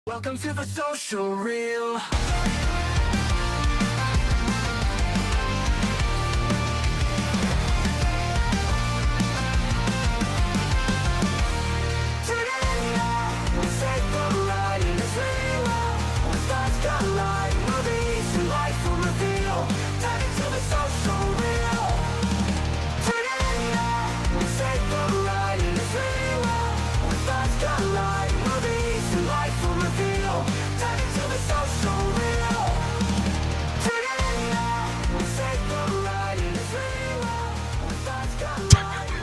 Welcome to the social reel.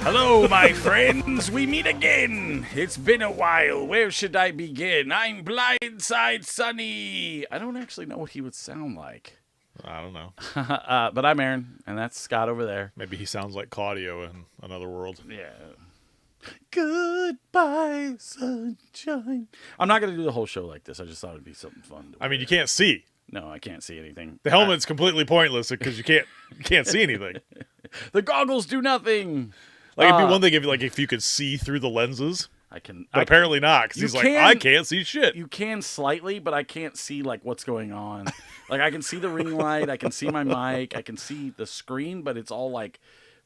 Hello, my friends. We meet again. It's been a while. Where should I begin? I'm Blindside Sunny. I don't actually know what he would sound like. I don't know. But I'm Aaron, and that's Scott over there. Maybe he sounds like Claudio in another world. Yeah. Goodbye, sunshine. I'm not going to do the whole show like this. I just thought it'd be something fun. I mean, you can't see. No, I can't see anything. The helmet's completely pointless because you can't see anything. The goggles do nothing. Like, it'd be one thing if you could see through the lenses. I can. But apparently not, because he's like, I can't see shit. You can slightly, but I can't see, what's going on. Like, I can see the ring light. I can see my mic. I can see the screen, but it's all,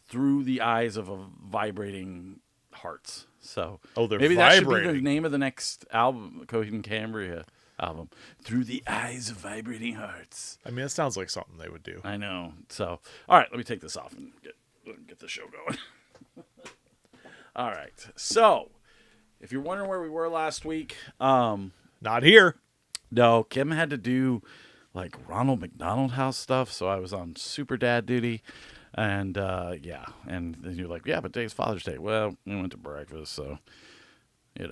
through the eyes of a vibrating hearts. So they're maybe vibrating. That should be the name of the next album, Coheed and Cambria album. Through the eyes of vibrating hearts. I mean, it sounds like something they would do. I know. So, all right, let me take this off and get the show going. All right. So, if you're wondering where we were last week, not here. No, Kim had to do Ronald McDonald House stuff, so I was on super dad duty. And and then you're like, yeah, but today's Father's Day. Well, we went to breakfast, so it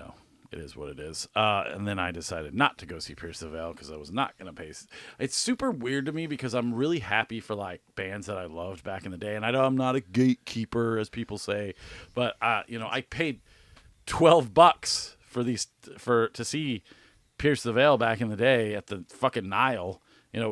is what it is. And then I decided not to go see Pierce the Veil because I was not going to pay. It's super weird to me because I'm really happy for bands that I loved back in the day. And I know I'm not a gatekeeper, as people say, but I paid $12 to see Pierce the Veil back in the day at the fucking Nile,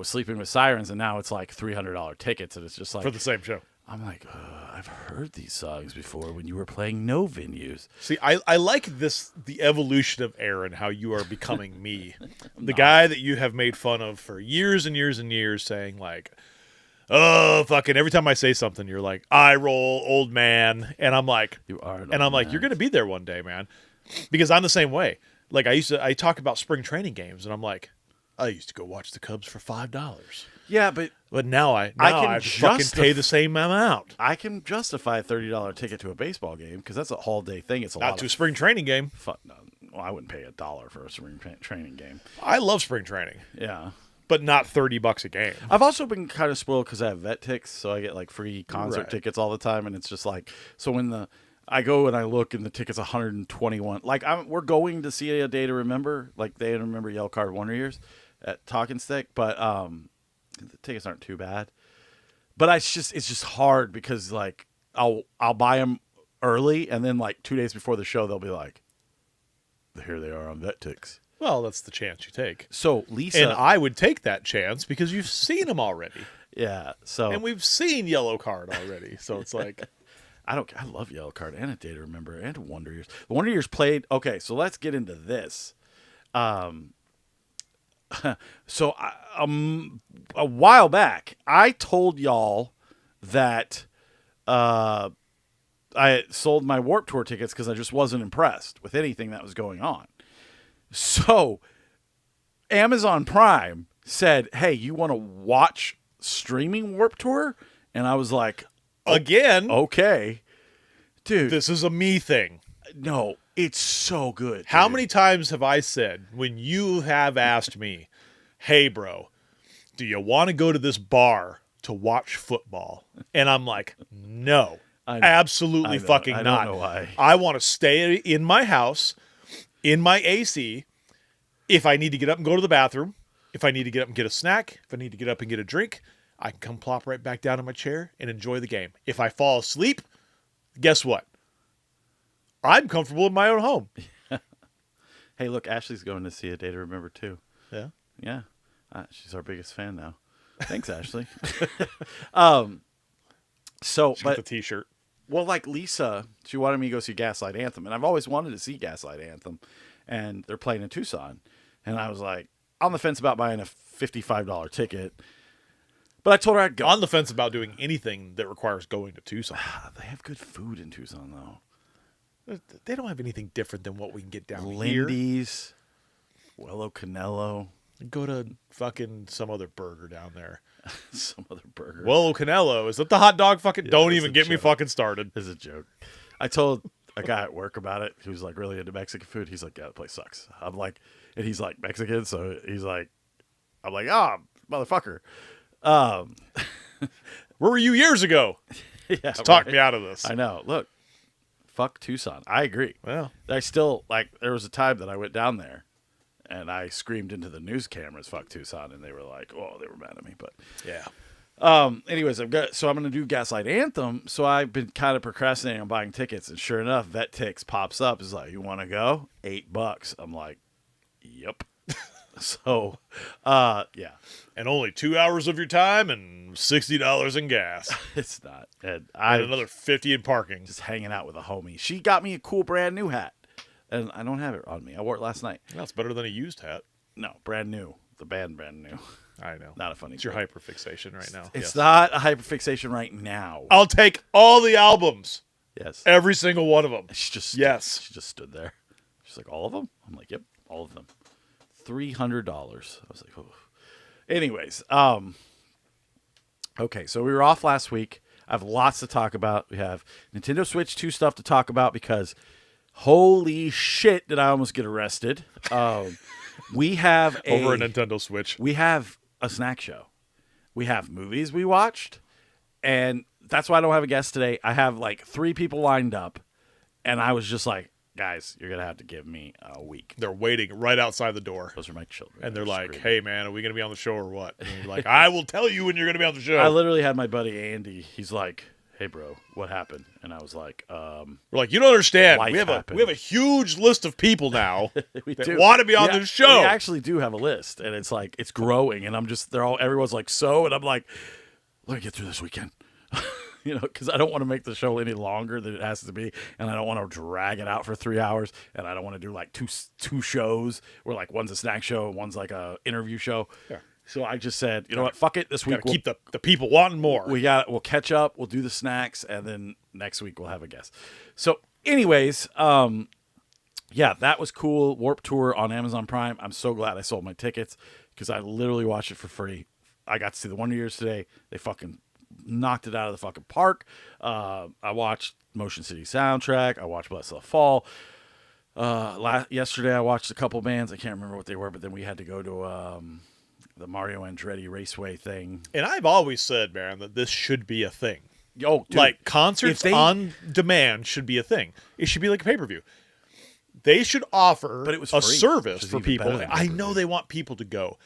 Sleeping with Sirens, and now it's $300 tickets, and it's just for the same show. I'm like, I've heard these songs before when you were playing no venues. See, I like the evolution of Aaron, how you are becoming me. The guy that you have made fun of for years and years and years, saying oh, fucking, every time I say something, you're like, eye roll, old man. And I'm like, you are, and I'm like, you're going to be there one day, man. Because I'm the same way. I talk about spring training games, and I'm like, I used to go watch the Cubs for $5. Yeah, but now I have to fucking pay the same amount. I can justify a $30 ticket to a baseball game because that's a all day thing. It's not to a spring training game. No, well, I wouldn't pay $1 for a spring training game. I love spring training. Yeah, but not $30 a game. I've also been kind of spoiled because I have vet tickets, so I get free concert tickets all the time, and it's just so when I go and I look and the ticket's $121. We're going to see A Day to Remember, Day to Remember Yellow Card Wonder Years at Talking Stick, but the tickets aren't too bad. But it's just hard because I'll buy them early, and then 2 days before the show they'll be like, here they are on vet tickets. Well, that's the chance you take. So Lisa and I would take that chance because you've seen them already. Yeah. So and we've seen Yellow Card already. So it's like. I love Yellow Card and A Day to Remember and Wonder Years. The Wonder Years played. Okay, so let's get into this. So a while back, I told y'all that I sold my Warped Tour tickets because I just wasn't impressed with anything that was going on. So Amazon Prime said, hey, you want to watch streaming Warped Tour? And I was like, again, okay, dude, this is a me thing. No, it's so good. Dude. How many times have I said when you have asked me, hey, bro, do you want to go to this bar to watch football? And I'm like, no, absolutely fucking not. I don't know why. I want to stay in my house, in my AC. If I need to get up and go to the bathroom, if I need to get up and get a snack, if I need to get up and get a drink, I can come plop right back down in my chair and enjoy the game. If I fall asleep, guess what? I'm comfortable in my own home. Hey, look, Ashley's going to see A Day to Remember too. Yeah? Yeah. She's our biggest fan now. Thanks, Ashley. She got the T-shirt. Well, Lisa, she wanted me to go see Gaslight Anthem, and I've always wanted to see Gaslight Anthem, and they're playing in Tucson. And I was like, on the fence about buying a $55 ticket. But I told her I'd go. On the fence about doing anything that requires going to Tucson. They have good food in Tucson, though. They don't have anything different than what we can get down here. Lindy's, Wello Canelo. Go to fucking some other burger down there. Some other burger. Well, Canelo. Is that the hot dog fucking? Yeah, Don't it's even a get me joke. fucking started. It's a joke. I told a guy at work about it who's like really into Mexican food. He's like, yeah, the place sucks. I'm like, and he's like Mexican, so he's like, I'm like, oh, motherfucker. Where were you years ago? Yeah, Talk me out of this. I know. Look, fuck Tucson. I agree. Well, I still like. There was a time that I went down there, and I screamed into the news cameras, "Fuck Tucson," and they were like, "Oh, they were mad at me." But yeah. anyways, I'm gonna do Gaslight Anthem. So I've been kind of procrastinating on buying tickets, and sure enough, VetTix pops up. Is like, "You want to go? $8." I'm like, "Yep." So, yeah. And only 2 hours of your time and $60 in gas. It's not. And And I another 50 in parking. just hanging out with a homie. She got me a cool brand new hat, and I don't have it on me. I wore it last night. That's better than a used hat. No, brand new. The brand new. I know. Not a funny It's your joke. hyperfixation right now. It's Yes. not a hyperfixation right now. I'll take all the albums. Yes. Every single one of them. She just Yes. She just stood there. She's like, all of them? I'm like, yep, all of them. $300. I was like, oh. Anyways, okay, so we were off last week. I have lots to talk about. We have Nintendo Switch 2 stuff to talk about because holy shit did I almost get arrested. We have Over a Nintendo Switch. We have a snack show. We have movies we watched, and that's why I don't have a guest today. I have like 3 people lined up, and I was just like, guys, you're going to have to give me a week. They're waiting right outside the door. Those are my children. And they're like, screaming. hey, man, are we going to be on the show or what? And you're like, I will tell you when you're going to be on the show. I literally had my buddy Andy. He's like, hey, bro, what happened? And I was like, We're like, you don't understand. Life We have happened. a huge list of people now we that do. want to be on Yeah, the show. We actually do have a list, and it's like, it's growing, and everyone's like, so, and I'm like, let me get through this weekend. You know, because I don't want to make the show any longer than it has to be, and I don't want to drag it out for 3 hours, and I don't want to do like two shows where like one's a snack show and one's like a interview show. Yeah. So I just said, you know what, fuck it. This week Gotta keep the people wanting more. we'll catch up. We'll do the snacks, and then next week we'll have a guest. So, anyways, yeah, that was cool. Warped Tour on Amazon Prime. I'm so glad I sold my tickets because I literally watched it for free. I got to see the Wonder Years today. They fucking knocked it out of the fucking park. I watched Motion City Soundtrack. I watched Bless the Fall. Yesterday I watched a couple bands. I can't remember what they were, but then we had to go to the Mario Andretti Raceway thing. And I've always said, man, that this should be a thing. Oh, dude, Like concerts if they- on demand should be a thing. It should be like a pay-per-view. They should offer But it was a free, service which is for even people. better than I know they want people to go.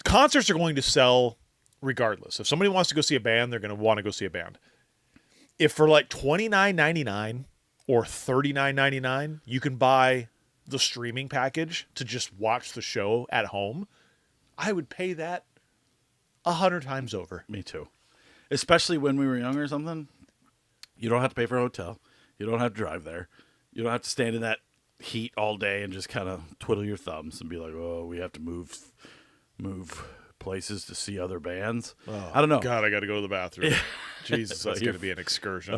Concerts are going to sell regardless. If somebody wants to go see a band, they're going to want to go see a band. If for like $29.99 or $39.99, you can buy the streaming package to just watch the show at home, I would pay that 100 times over. Me too. Especially when we were younger or something. You don't have to pay for a hotel. You don't have to drive there. You don't have to stand in that heat all day and just kind of twiddle your thumbs and be like, oh, we have to move places to see other bands. I don't know. God, I got to go to the bathroom. Jesus, that's going to be an excursion.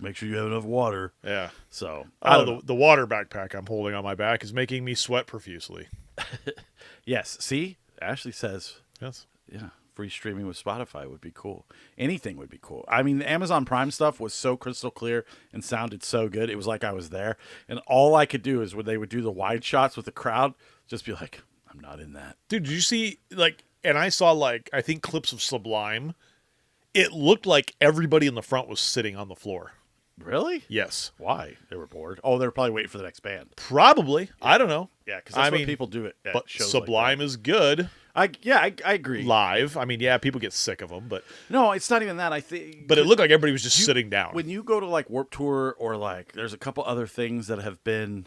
Make sure you have enough water. Yeah. So, I don't know. The water backpack I'm holding on my back is making me sweat profusely. Yes. See, Ashley says, Yes. yeah, free streaming with Spotify would be cool. Anything would be cool. I mean, the Amazon Prime stuff was so crystal clear and sounded so good. It was like I was there. And all I could do is when they would do the wide shots with the crowd, just be like, I'm not in that. Dude, did you see, like, and I saw, like, I think clips of Sublime. It looked like everybody in the front was sitting on the floor. Really? Yes. Why? They were bored. Oh, they were probably waiting for the next band. Probably. I don't know. Yeah, because that's I what mean, people do at But shows Sublime is good I agree. live. I mean, yeah, people get sick of them, but No, it's not even that. I think. it looked like everybody was just sitting down. When you go to like Warped Tour or like, there's a couple other things that have been,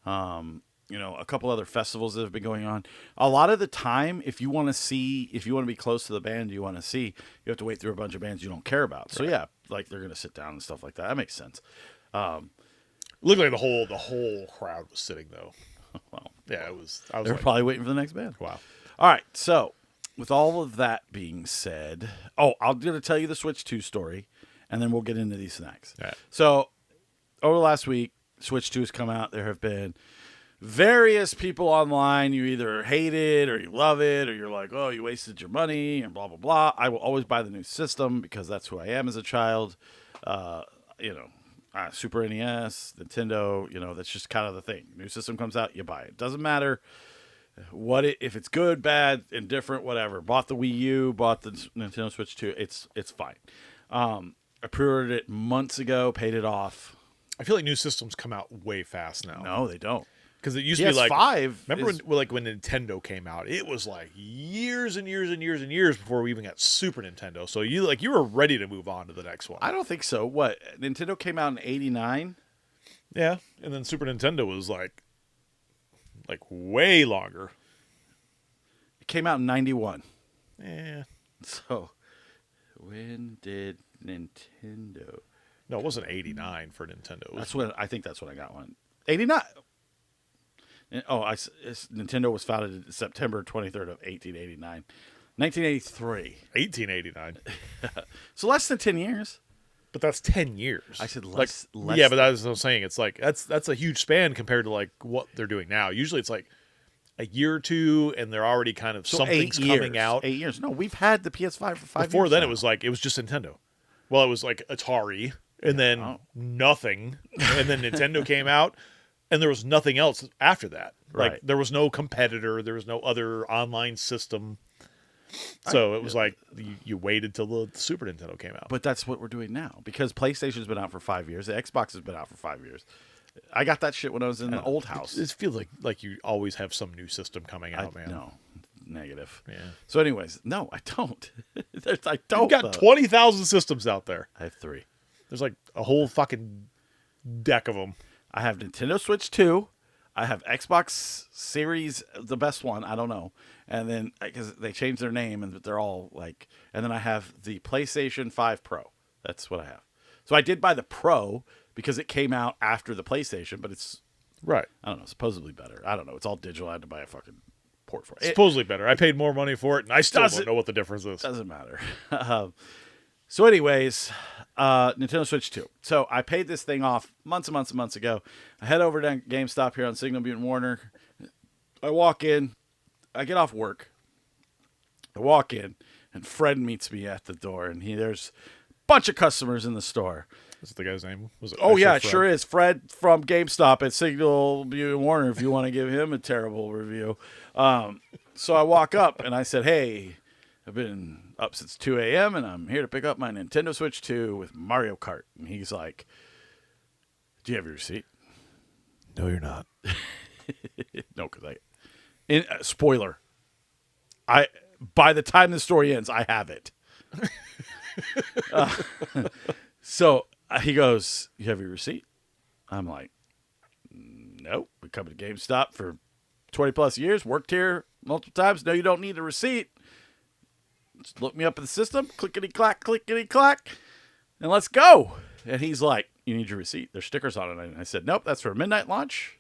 a couple other festivals that have been going on. A lot of the time, if you want to be close to the band you want to see, you have to wait through a bunch of bands you don't care about. So yeah, like they're gonna sit down and stuff like that. That makes sense. Looked like the whole crowd was sitting though. Well, Yeah, it was. I was They're like, probably waiting for the next band. wow. All right, so with all of that being said, I'm going to tell you the Switch 2 story, and then we'll get into these snacks. All right. So over the last week, Switch 2 has come out. There have been various people online. You either hate it or you love it, or you're like, oh, you wasted your money, and blah, blah, blah. I will always buy the new system because that's who I am as a child. Super NES, Nintendo, that's just kind of the thing. New system comes out, you buy it. Doesn't matter if it's good, bad, indifferent, whatever. Bought the Wii U, bought the Nintendo Switch 2. It's fine. I pre-ordered it months ago, paid it off. I feel like new systems come out way fast now. No, they don't. Because it used to be like PS5. Remember when Nintendo came out? It was like years and years and years and years before we even got Super Nintendo. So you were ready to move on to the next one. I don't think so. What? Nintendo came out in '89. Yeah, and then Super Nintendo was like way longer. It came out in '91. Yeah. So when did Nintendo? No, it wasn't 89 for Nintendo. I think that's when I got one. 89. Nintendo was founded September 23rd of 1889. 1983. 1889. So less than 10 years. But that's 10 years. I said less. Yeah, but that's what I'm saying. It's like that's a huge span compared to like what they're doing now. Usually it's like a year or two, and they're already kind of something's coming out. 8 years. No, we've had the PS5 for 5 years. Before then, now. it was just Nintendo. Well, it was like Atari, and then nothing, and then Nintendo came out, and there was nothing else after that. Like Right. there was no competitor, there was no other online system. So it was like you waited till the Super Nintendo came out. But that's what we're doing now because PlayStation's been out for 5 years. The Xbox has been out for 5 years. I got that shit when I was in the old house. It feels like you always have some new system coming out, man. No, negative. Yeah. So, anyways, no, I don't. I don't. You've got 20,000 systems out there. I have 3. There's like a whole fucking deck of them. I have Nintendo Switch 2. I have Xbox Series, the best one. I don't know. And then, because they changed their name, and they're all like, and then I have the PlayStation 5 Pro. That's what I have. So I did buy the Pro because it came out after the PlayStation, but it's, Right. I don't know, supposedly better. I don't know. It's all digital. I had to buy a fucking port for it. Supposedly better. I paid more money for it, and I still don't know what the difference is. Doesn't matter. So anyways, Nintendo Switch 2. So I paid this thing off months and months and months ago. I head over to GameStop here on Signal Butte and Warner. I walk in. I get off work. I walk in, and Fred meets me at the door, and there's a bunch of customers in the store. Is it the guy's name? Was it? Oh, yeah, it Fred? sure is. Fred from GameStop at Signal Butte and Warner, if you want to give him a terrible review. So I walk up, and I said, hey, I've been up since 2 a.m., and I'm here to pick up my Nintendo Switch 2 with Mario Kart. And he's like, do you have your receipt? No, you're not. No, because spoiler. By the time the story ends, I have it. So he goes, you have your receipt? I'm like, nope. We come to GameStop for 20 plus years, worked here multiple times. No, you don't need a receipt. Just look me up in the system, clickety clack, and let's go. And he's like, you need your receipt. There's stickers on it. And I said, nope, that's for a midnight launch,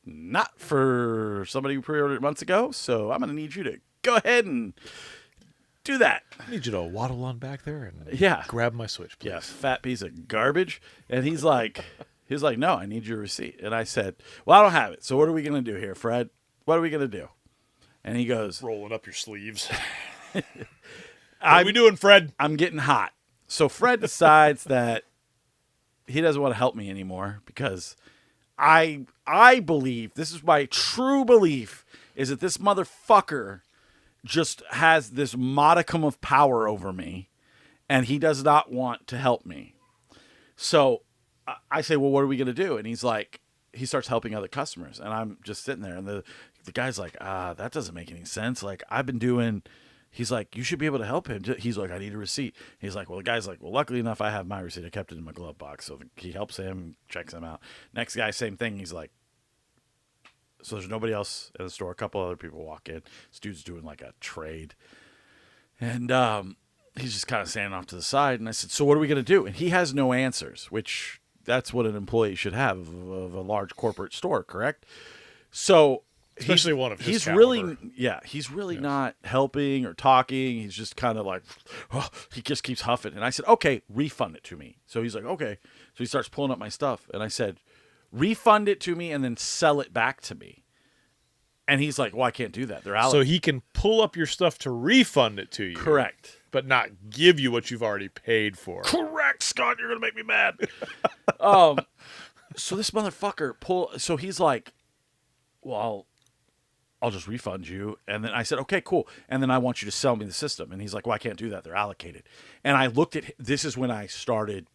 not for somebody who pre-ordered months ago. So I'm going to need you to go ahead and do that. I need you to waddle on back there and grab my Switch, please. Yeah, fat piece of garbage. And he's like, no, I need your receipt. And I said, well, I don't have it. So what are we going to do here, Fred? What are we going to do? And he goes, rolling up your sleeves. What are we doing, Fred? I'm getting hot. So Fred decides that he doesn't want to help me anymore because I believe, this is my true belief, is that this motherfucker just has this modicum of power over me, and he does not want to help me. So I say, well, what are we going to do? And he's like, he starts helping other customers, and I'm just sitting there, and the guy's like, that doesn't make any sense. Like, I've been doing... He's like, you should be able to help him. He's like, I need a receipt. He's like, well, the guy's like, well, luckily enough, I have my receipt. I kept it in my glove box. So he helps him, checks him out. Next guy, same thing. He's like, so there's nobody else in the store. A couple other people walk in. This dude's doing like a trade. And he's just kind of standing off to the side. And I said, so what are we going to do? And he has no answers, which that's what an employee should have of a large corporate store, correct? So Especially one of his he's caliber. really he's really not helping or talking. He's just kind of like, oh, he just keeps huffing. And I said, okay, refund it to me. So he's like, okay. So he starts pulling up my stuff, and I said, refund it to me and then sell it back to me. And he's like, well, I can't do that. They're out. So he can pull up your stuff to refund it to you. Correct. But not give you what you've already paid for. Correct, Scott. You're gonna make me mad. So this motherfucker so he's like, well, I'll just refund you. And then I said, okay, cool. And then I want you to sell me the system. And he's like, well, I can't do that. They're allocated. And I looked at, this is when I started,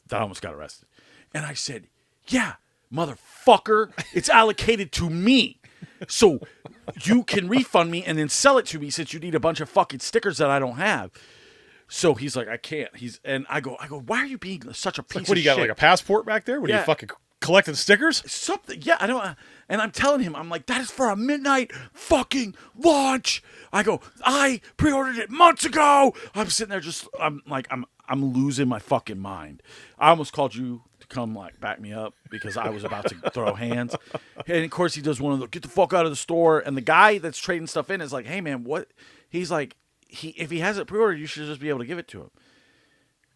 that I almost got arrested. And I said, yeah, motherfucker, it's allocated to me. So you can refund me and then sell it to me since you need a bunch of fucking stickers that I don't have. So he's like, I can't. And I go, why are you being such a piece of shit? What do you got, like a passport back there? What are you fucking collecting stickers? Something, yeah, I don't. And I'm telling him, I'm like, that is for a midnight fucking launch. I go, I pre-ordered it months ago. I'm sitting there just, I'm losing my fucking mind. I almost called you to come like back me up because I was about to throw hands. And of course he does one of the get the fuck out of the store. And the guy that's trading stuff in is like, hey man, what? He's like, if he has it pre-ordered, you should just be able to give it to him.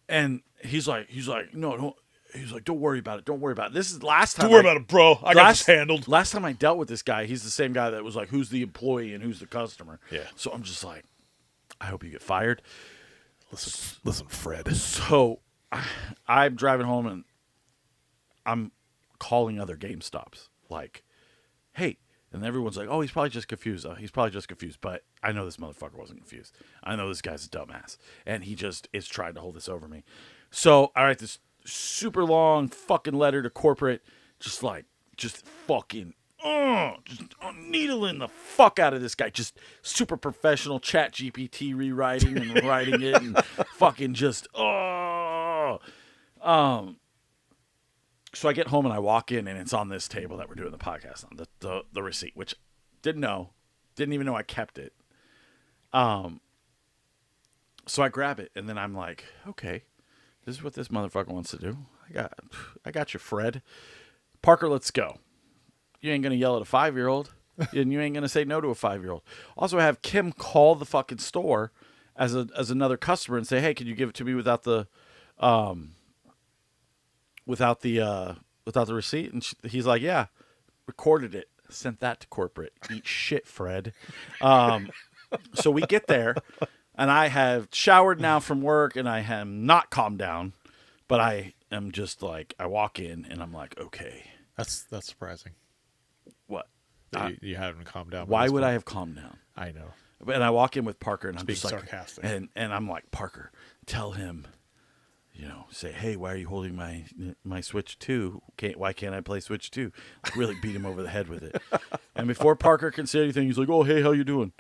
And he's like, no, don't. He's like, don't worry about it. Don't worry about it. This is the last time. Don't worry about it, bro. I got this handled. Last time I dealt with this guy, he's the same guy that was like, who's the employee and who's the customer? Yeah. So I'm just like, I hope you get fired. Listen, Fred. So I'm driving home and I'm calling other GameStops. Like, hey. And everyone's like, oh, he's probably just confused. He's probably just confused. But I know this motherfucker wasn't confused. I know this guy's a dumbass. And he just is trying to hold this over me. So I write this super long fucking letter to corporate. Just fucking, just needling the fuck out of this guy. Just super professional chat GPT rewriting and writing it. And fucking just, So I get home and I walk in and it's on this table that we're doing the podcast on, the receipt, which didn't even know I kept it. So I grab it and then I'm like, okay, this is what this motherfucker wants to do. I got you, Fred. Parker, let's go. You ain't gonna yell at a 5-year-old, and you ain't gonna say no to a 5-year-old. Also, I have Kim call the fucking store as another customer and say, hey, can you give it to me without the receipt? And he's like, yeah, recorded it, sent that to corporate. Eat shit, Fred. So we get there and I have showered now from work and I am not calmed down, but I am just like, I walk in and I'm like, okay. That's surprising. What? You haven't calmed down. Why would I have calmed down? I know. And I walk in with Parker and I'm Being just like, sarcastic. and I'm like, Parker, tell him, say, hey, why are you holding my Switch 2? Why can't I play Switch 2? Like, really beat him over the head with it. And before Parker can say anything, he's like, oh, hey, how you doing?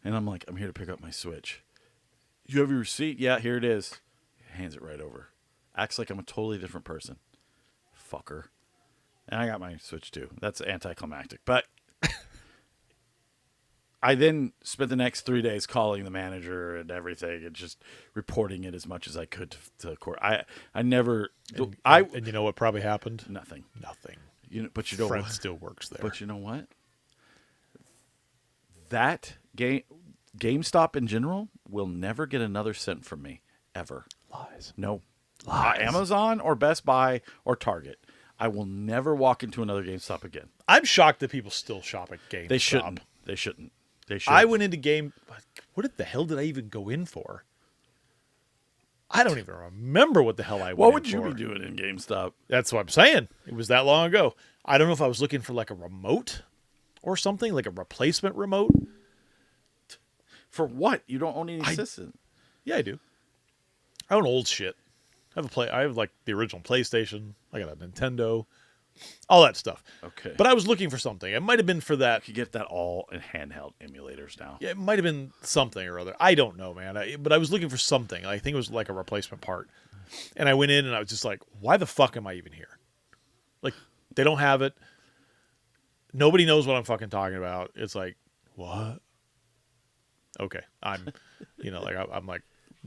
And I'm like, I'm here to pick up my Switch. You have your receipt? Yeah, here it is. Hands it right over. Acts like I'm a totally different person. Fucker. And I got my Switch 2. That's anticlimactic. But I then spent the next 3 days calling the manager and everything and just reporting it as much as I could to court. I never... And you know what probably happened? Nothing. But you know Fred what? still works there. But you know what? That GameStop in general will never get another cent from me. Ever. Lies. No. Lies. Amazon or Best Buy or Target. I will never walk into another GameStop again. I'm shocked that people still shop at GameStop. They shouldn't. I went into what the hell did I even go in for? I don't even remember what the hell I went in for. What would you be doing in GameStop? That's what I'm saying. It was that long ago. I don't know if I was looking for like a remote or something, like a replacement remote. For what? You don't own any system. Yeah, I do. I own old shit. I have like the original PlayStation. I got a Nintendo. All that stuff. Okay. But I was looking for something. It might have been for that. You get that all in handheld emulators now. Yeah, it might have been something or other. I don't know, man. But I was looking for something. I think it was like a replacement part. And I went in and I was just like, why the fuck am I even here? Like, they don't have it. Nobody knows what I'm fucking talking about. It's like, what? Okay. I'm like,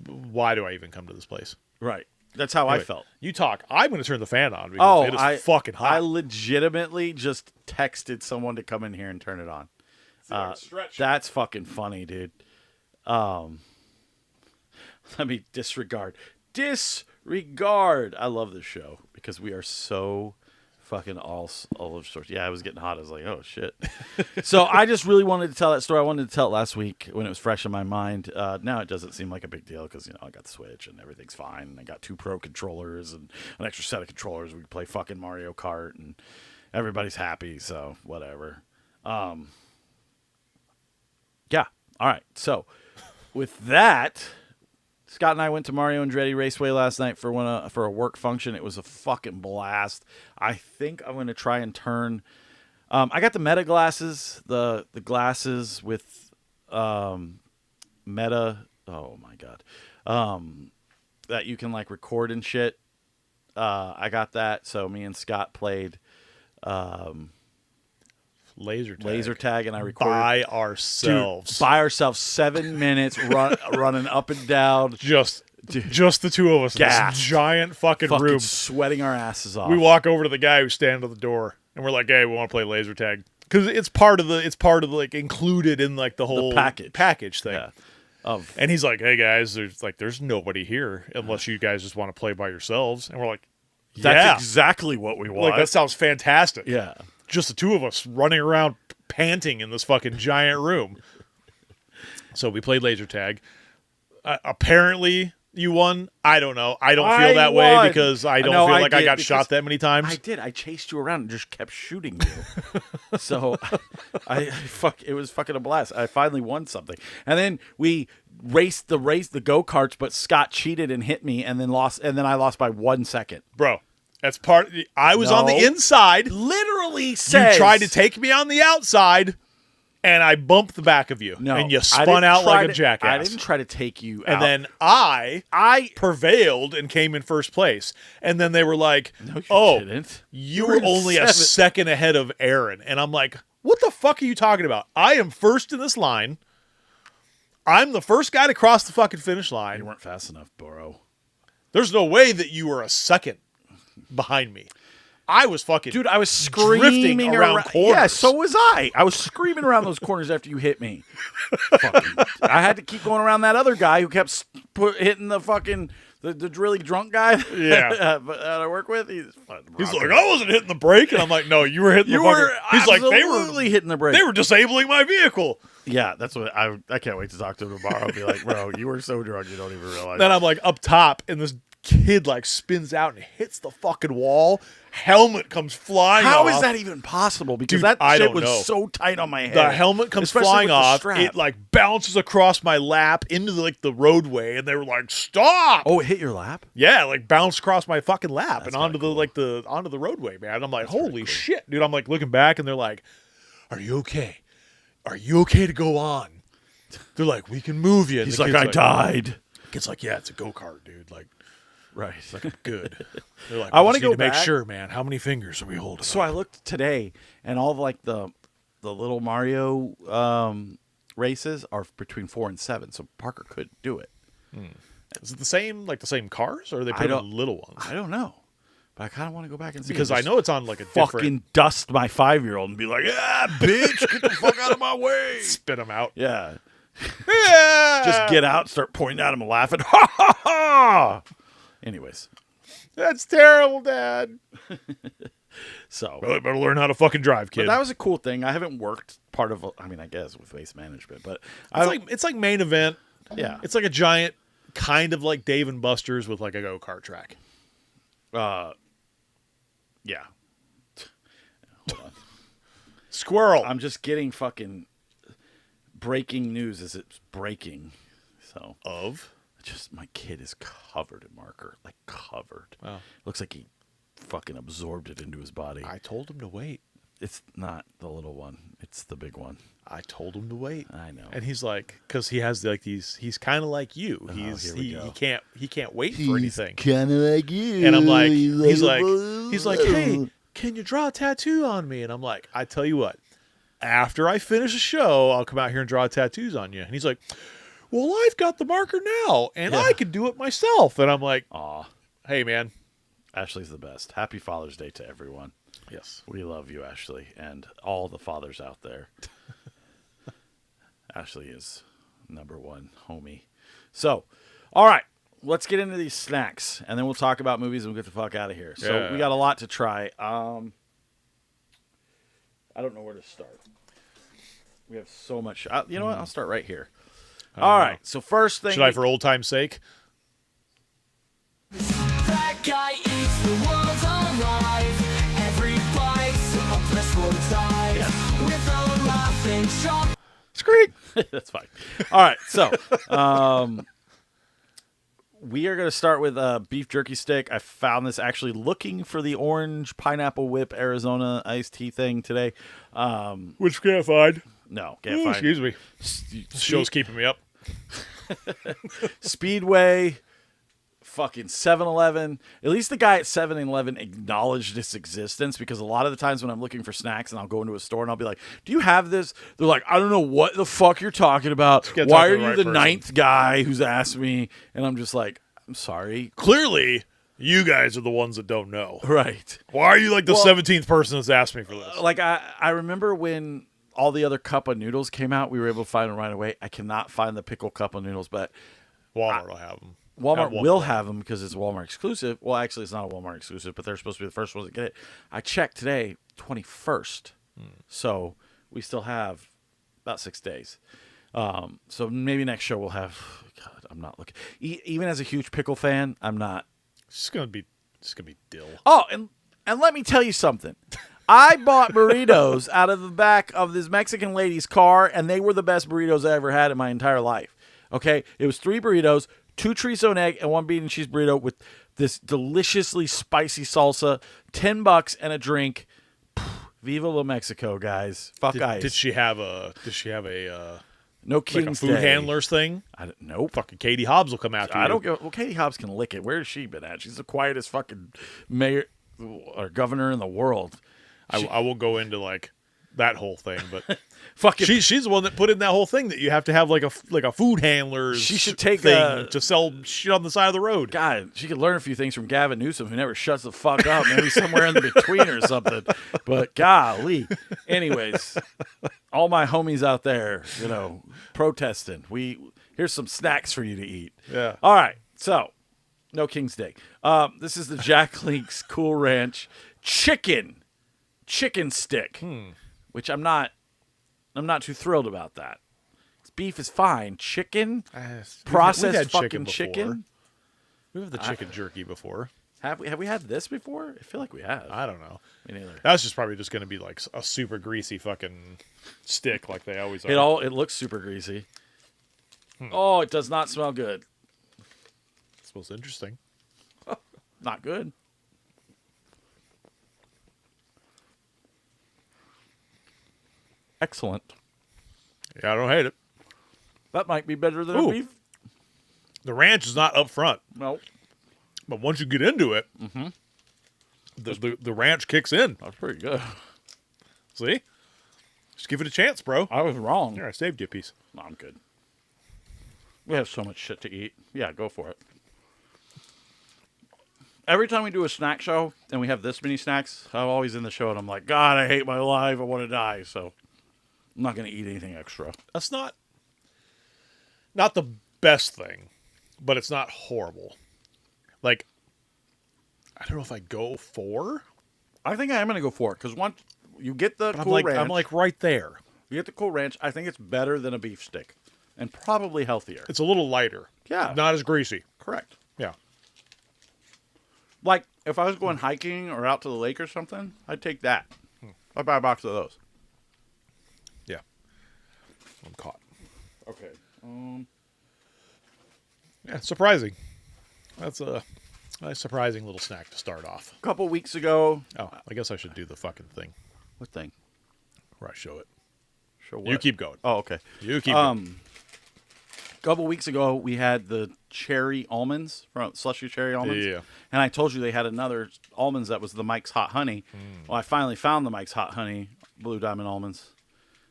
why do I even come to this place? Right. That's how I Anyway, felt. You talk. I'm going to turn the fan on because it is fucking hot. I legitimately just texted someone to come in here and turn it on. Stretch. That's fucking funny, dude. Let me disregard. Disregard. I love this show because we are so fucking all of sorts. Yeah, I was getting hot. I was like, oh shit. So I just really wanted to tell that story. I wanted to tell it last week when it was fresh in my mind. Now it doesn't seem like a big deal because I got the Switch and everything's fine. I got 2 Pro controllers and an extra set of controllers. We can play fucking Mario Kart and everybody's happy. So whatever. Yeah. All right. So with that, Scott and I went to Mario Andretti Raceway last night for a work function. It was a fucking blast. I think I'm going to try and turn. I got the Meta glasses, the glasses with Meta. Oh my god, that you can like record and shit. I got that. So me and Scott played laser tag, and I recorded by ourselves. Dude, by ourselves, 7 minutes running up and down. Just the two of us in Gas. this giant fucking room, sweating our asses off. We walk over to the guy who's standing at the door, and we're like, "Hey, we want to play laser tag." Because it's part of the like included in like the whole package thing. Yeah. And he's like, "Hey guys, there's nobody here unless you guys just want to play by yourselves." And we're like, "That's exactly what we want." Like that sounds fantastic. Yeah. Just the two of us running around panting in this fucking giant room. So we played laser tag. Apparently you won. I don't know. I don't feel that way because I don't feel like I got shot that many times. I did. I chased you around and just kept shooting you. So it was fucking a blast. I finally won something. And then we raced the go-karts, but Scott cheated and hit me and then lost. And then I lost by 1 second. Bro. That's part. I was on the inside. Literally says. You tried to take me on the outside, and I bumped the back of you. No, and you spun out like a jackass. I didn't try to take you out. And then I prevailed and came in first place. And then they were like, "No, you didn't. You were only a second ahead of Aaron." And I'm like, "What the fuck are you talking about? I am first in this line. I'm the first guy to cross the fucking finish line. You weren't fast enough, bro. There's no way that you were a second behind me." I was fucking dude. I was screaming around corners. Yeah, so was I. I was screaming around those corners after you hit me. I had to keep going around that other guy who kept hitting the fucking the really drunk guy. Yeah, that I work with. He's like, I wasn't hitting the brake, and I'm like, no, you were hitting the fucking. He's like, they were hitting the brake. They were disabling my vehicle. Yeah, that's what I can't wait to talk to him tomorrow. I'll be like, bro, you were so drunk you don't even realize. Then I'm like up top, and this kid like spins out and hits the fucking wall. Helmet comes flying off. How is that even possible? Because that shit was so tight on my head. The helmet comes flying off. It like bounces across my lap into the roadway, and they were like, "Stop!" Oh, it hit your lap? Yeah, like bounced across my fucking lap and onto onto the roadway, man. I'm like, holy shit, dude! I'm like looking back, and they're like, "Are you okay? Are you okay to go on?" They're like, "We can move you." And he's like, "I died." It's like, "Yeah, it's a go-kart, dude." Like. Right. It's like, good. They're like, I want to go make sure, man. How many fingers are we holding? So I looked today, and all of like the little Mario races are between 4 and 7. So Parker could do it. Is it the same cars, or are they putting little ones? I don't know, but I kind of want to go back and see because I know it's on like a fucking dust my 5-year-old and be like, "Yeah, bitch, get the fuck out of my way." Spit him out. Yeah. Yeah. Just get out, start pointing at him and laughing. Ha ha ha. Anyways, that's terrible, Dad. So really better learn how to fucking drive, kid. But that was a cool thing. I haven't worked part of. I mean, I guess with waste management, but it's like main event. Yeah, it's like a giant kind of like Dave and Buster's with like a go-kart track. Yeah. Hold on. Squirrel. I'm just getting fucking breaking news as it's breaking. So just my kid is covered in marker, like covered. Wow. Looks like he fucking absorbed it into his body. I told him to wait. It's not the little one. It's the big one. I told him to wait. I know. And he's like, because he has like these. He's kind of like you. He can't wait for anything. Kind of like you. And I'm like, he's like, hey, can you draw a tattoo on me? And I'm like, I tell you what, after I finish the show, I'll come out here and draw tattoos on you. And he's like, well, I've got the marker now, and I can do it myself. And I'm like, aw. Hey, man. Ashley's the best. Happy Father's Day to everyone. Yes. We love you, Ashley, and all the fathers out there. Ashley is number one homie. So, all right, let's get into these snacks, and then we'll talk about movies and we'll get the fuck out of here. So Yeah. we got a lot to try. I don't know where to start. We have so much. You know what? I'll start right here. All right. So first thing. Should I, for old time's sake? That guy eats the world alive. Every bite's a blissful dive. With a laughing shop. Scream. That's fine. All right. So we are going to start with a beef jerky stick. I found this actually looking for the orange pineapple whip Arizona iced tea thing today. Which can't find. No, can't find. Excuse me. This show's keeping me up. Speedway, fucking 7-Eleven. At least the guy at 7-Eleven acknowledged its existence, because a lot of the times when I'm looking for snacks and I'll go into a store and I'll be like, do you have this? They're like, I don't know what the fuck you're talking about. Why are you the ninth guy who's asked me? And I'm just like, I'm sorry. Clearly, you guys are the ones that don't know. Right. Why are you like the 17th person that's asked me for this? Like, I remember when all the other cup of noodles came out, we were able to find them right away. I cannot find the pickle cup of noodles, but Walmart will have them. Walmart will have them because it's Walmart exclusive. Well, actually, it's not a Walmart exclusive, but they're supposed to be the first ones to get it. I checked today, 21st. So we still have about 6 days. So maybe next show we'll have. God, I'm not looking. Even as a huge pickle fan, I'm not. It's gonna be dill. Oh, and let me tell you something. I bought burritos out of the back of this Mexican lady's car, and they were the best burritos I ever had in my entire life. Okay? It was 3 burritos, 2 chorizo and egg, and 1 bean and cheese burrito with this deliciously spicy salsa, $10 and a drink. Viva La Mexico, guys. Fuck ice. Did she have a no like a King's food Day. handlers thing? Nope. Fucking Katie Hobbs will come after you. I don't give. Well, Katie Hobbs can lick it. Where has she been at? She's the quietest fucking mayor or governor in the world. I won't go into like that whole thing, but Fucking. she's the one that put in that whole thing that you have to have like a food handlers. She should take thing to sell shit on the side of the road. God, she could learn a few things from Gavin Newsom, who never shuts the fuck up. Maybe somewhere in the between or something. But golly. Anyways, all my homies out there, protesting. Here's some snacks for you to eat. Yeah. All right. So, no King's Day. This is the Jack Link's Cool Ranch chicken stick, which I'm not too thrilled about that. Beef is fine. Chicken, processed we've had fucking chicken. chicken. We've had the chicken jerky before. Have we had this before? I feel like we have. I don't know. Me neither. That's just probably just going to be like a super greasy fucking stick like they always are. It looks super greasy. Oh, it does not smell good. It smells interesting. Not good. Excellent. Yeah, I don't hate it. That might be better than Ooh. a beef. The ranch is not up front, No, but once you get into it, the ranch kicks in. that's pretty good. See? Just give it a chance, bro. I was wrong. Here, I saved you a piece. No, I'm good. We have so much shit to eat. Yeah, go for it. Every time we do a snack show and we have this many snacks, I'm always in the show and I'm like, God, I hate my life. I want to die. So I'm not going to eat anything extra. That's not the best thing, but it's not horrible. Like, I don't know if I'd go 4. I think I am going to go for it because once you get the Cool Ranch, I'm like right there. you get the Cool Ranch, I think it's better than a beef stick and probably healthier. It's a little lighter. Yeah. Not as greasy. Correct. Yeah. Like, if I was going hiking or out to the lake or something, I'd take that. I'd buy a box of those. Yeah. I'm caught. Okay. Yeah, surprising. That's a nice surprising little snack to start off. A couple weeks ago. Oh, I guess I should do the fucking thing What thing? where I show it. Show what? You keep going. Oh, okay. You keep going. A couple weeks ago, we had the cherry almonds from Slushy Cherry Almonds. Yeah. And I told you they had another almonds that was the Mike's Hot Honey. Well, I finally found the Mike's Hot Honey Blue Diamond almonds.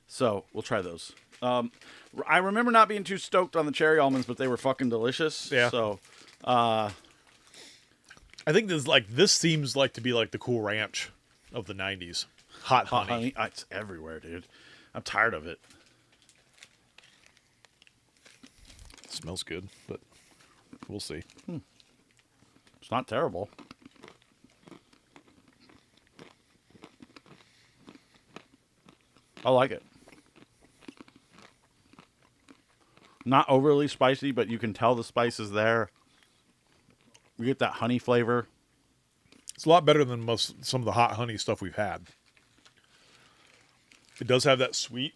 So we'll try those. I remember not being too stoked on the cherry almonds, but they were fucking delicious. Yeah. So I think this seems like to be like the Cool Ranch of the 90s. Hot honey. It's everywhere, dude. I'm tired of it. It smells good, but we'll see. It's not terrible. I like it. Not overly spicy, but you can tell the spice is there. You get that honey flavor. It's a lot better than some of the hot honey stuff we've had. It does have that sweet.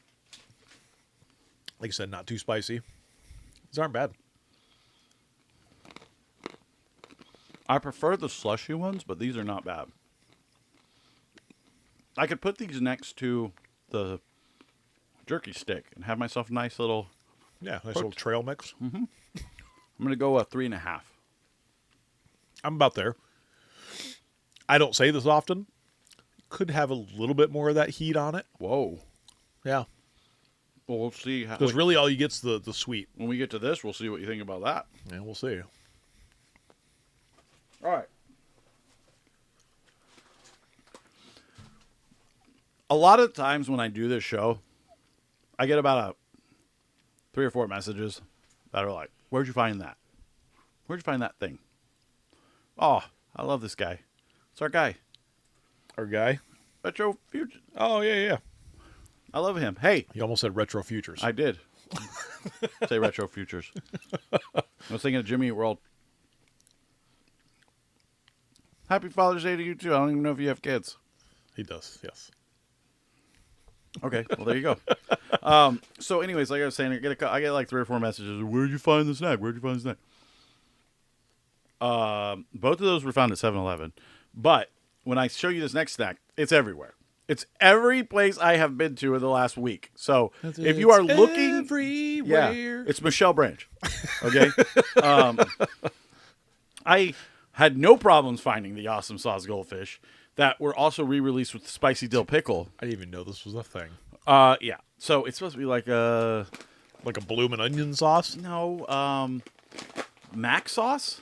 Like I said, not too spicy. These aren't bad. I prefer the slushy ones, but these are not bad. I could put these next to the jerky stick and have myself a nice little... Yeah, nice little trail mix. I'm going to go 3.5. I'm about there. I don't say this often. Could have a little bit more of that heat on it. Whoa. Yeah. Well, we'll see. Because really all you get's the sweet. When we get to this, we'll see what you think about that. Yeah, we'll see. All right. A lot of times when I do this show, I get about 3 or 4 messages that are like, "Where'd you find that? Where'd you find that thing? Oh, I love this guy. It's our guy. Our guy? Retro Futures. Oh, yeah. I love him. Hey." You almost said Retro Futures. I did. Say Retro Futures. I was thinking of Jimmy Eat World. Happy Father's Day to you, too. I don't even know if you have kids. He does, yes. Okay, well, there you go. So anyways, like I was saying, I get like 3 or 4 messages. Where'd you find the snack? Where'd you find the snack? Both of those were found at 7-Eleven. But when I show you this next snack, it's everywhere. It's every place I have been to in the last week. So if you are looking... everywhere. Yeah, it's Michelle Branch. Okay? I had no problems finding the Awesome Sauce Goldfish that were also re-released with spicy dill pickle. I didn't even know this was a thing. Yeah. So it's supposed to be like a... Like a bloomin' onion sauce? No, Mac sauce?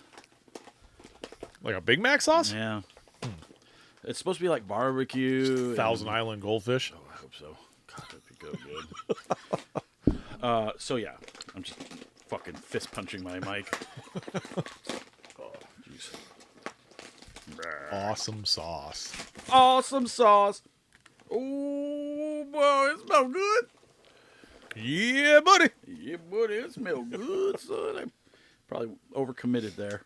Like a Big Mac sauce? Yeah. It's supposed to be like barbecue. Thousand Island goldfish? Oh, I hope so. God, that'd be good. So yeah, I'm just fucking fist punching my mic. Oh, jeez. Awesome sauce. Awesome sauce. Oh, boy, it smells good. Yeah, buddy. Yeah, buddy, it smells good, son. I probably overcommitted there.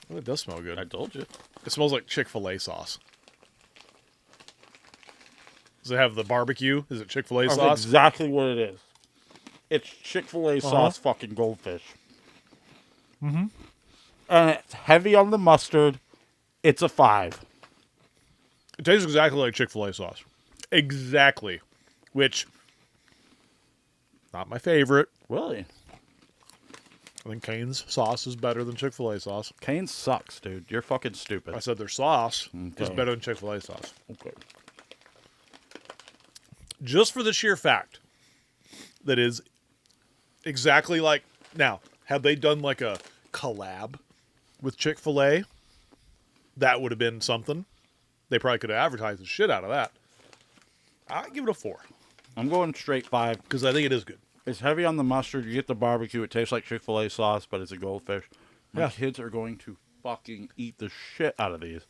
Well, it does smell good. I told you. It smells like Chick-fil-A sauce. Does it have the barbecue? Is it Chick-fil-A That's sauce? exactly what it is. It's Chick-fil-A sauce fucking goldfish. Mm-hmm. And it's heavy on the mustard. It's a 5. It tastes exactly like Chick-fil-A sauce. Exactly. Which, not my favorite. Really? I think Cane's sauce is better than Chick-fil-A sauce. Cane sucks, dude. You're fucking stupid. I said their sauce is Okay. better than Chick-fil-A sauce. Okay. Just for the sheer fact that is exactly like... Now, had they done like a collab with Chick-fil-A, that would have been something. They probably could have advertised the shit out of that. I'd give it a 4. I'm going straight 5. Because I think it is good. It's heavy on the mustard. You get the barbecue. It tastes like Chick-fil-A sauce, but it's a goldfish. My Yeah. kids are going to fucking eat the shit out of these.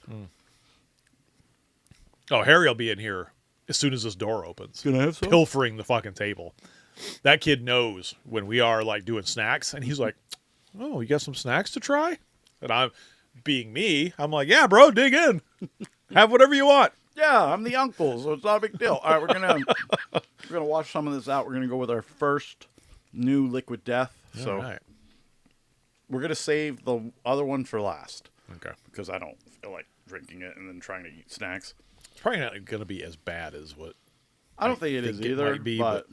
Oh, Harry will be in here as soon as this door opens. Can I have some? Pilfering the fucking table. That kid knows when we are like doing snacks, and he's like, "Oh, you got some snacks to try?" And I'm, being me, I'm like, "Yeah, bro, dig in. Have whatever you want." Yeah, I'm the uncle, so it's not a big deal. All right, we're gonna wash some of this out. We're gonna go with our first new Liquid Death. So All right. we're gonna save the other one for last Okay. because I don't feel like drinking it and then trying to eat snacks. It's probably not going to be as bad as what. I don't think it is either. might be, but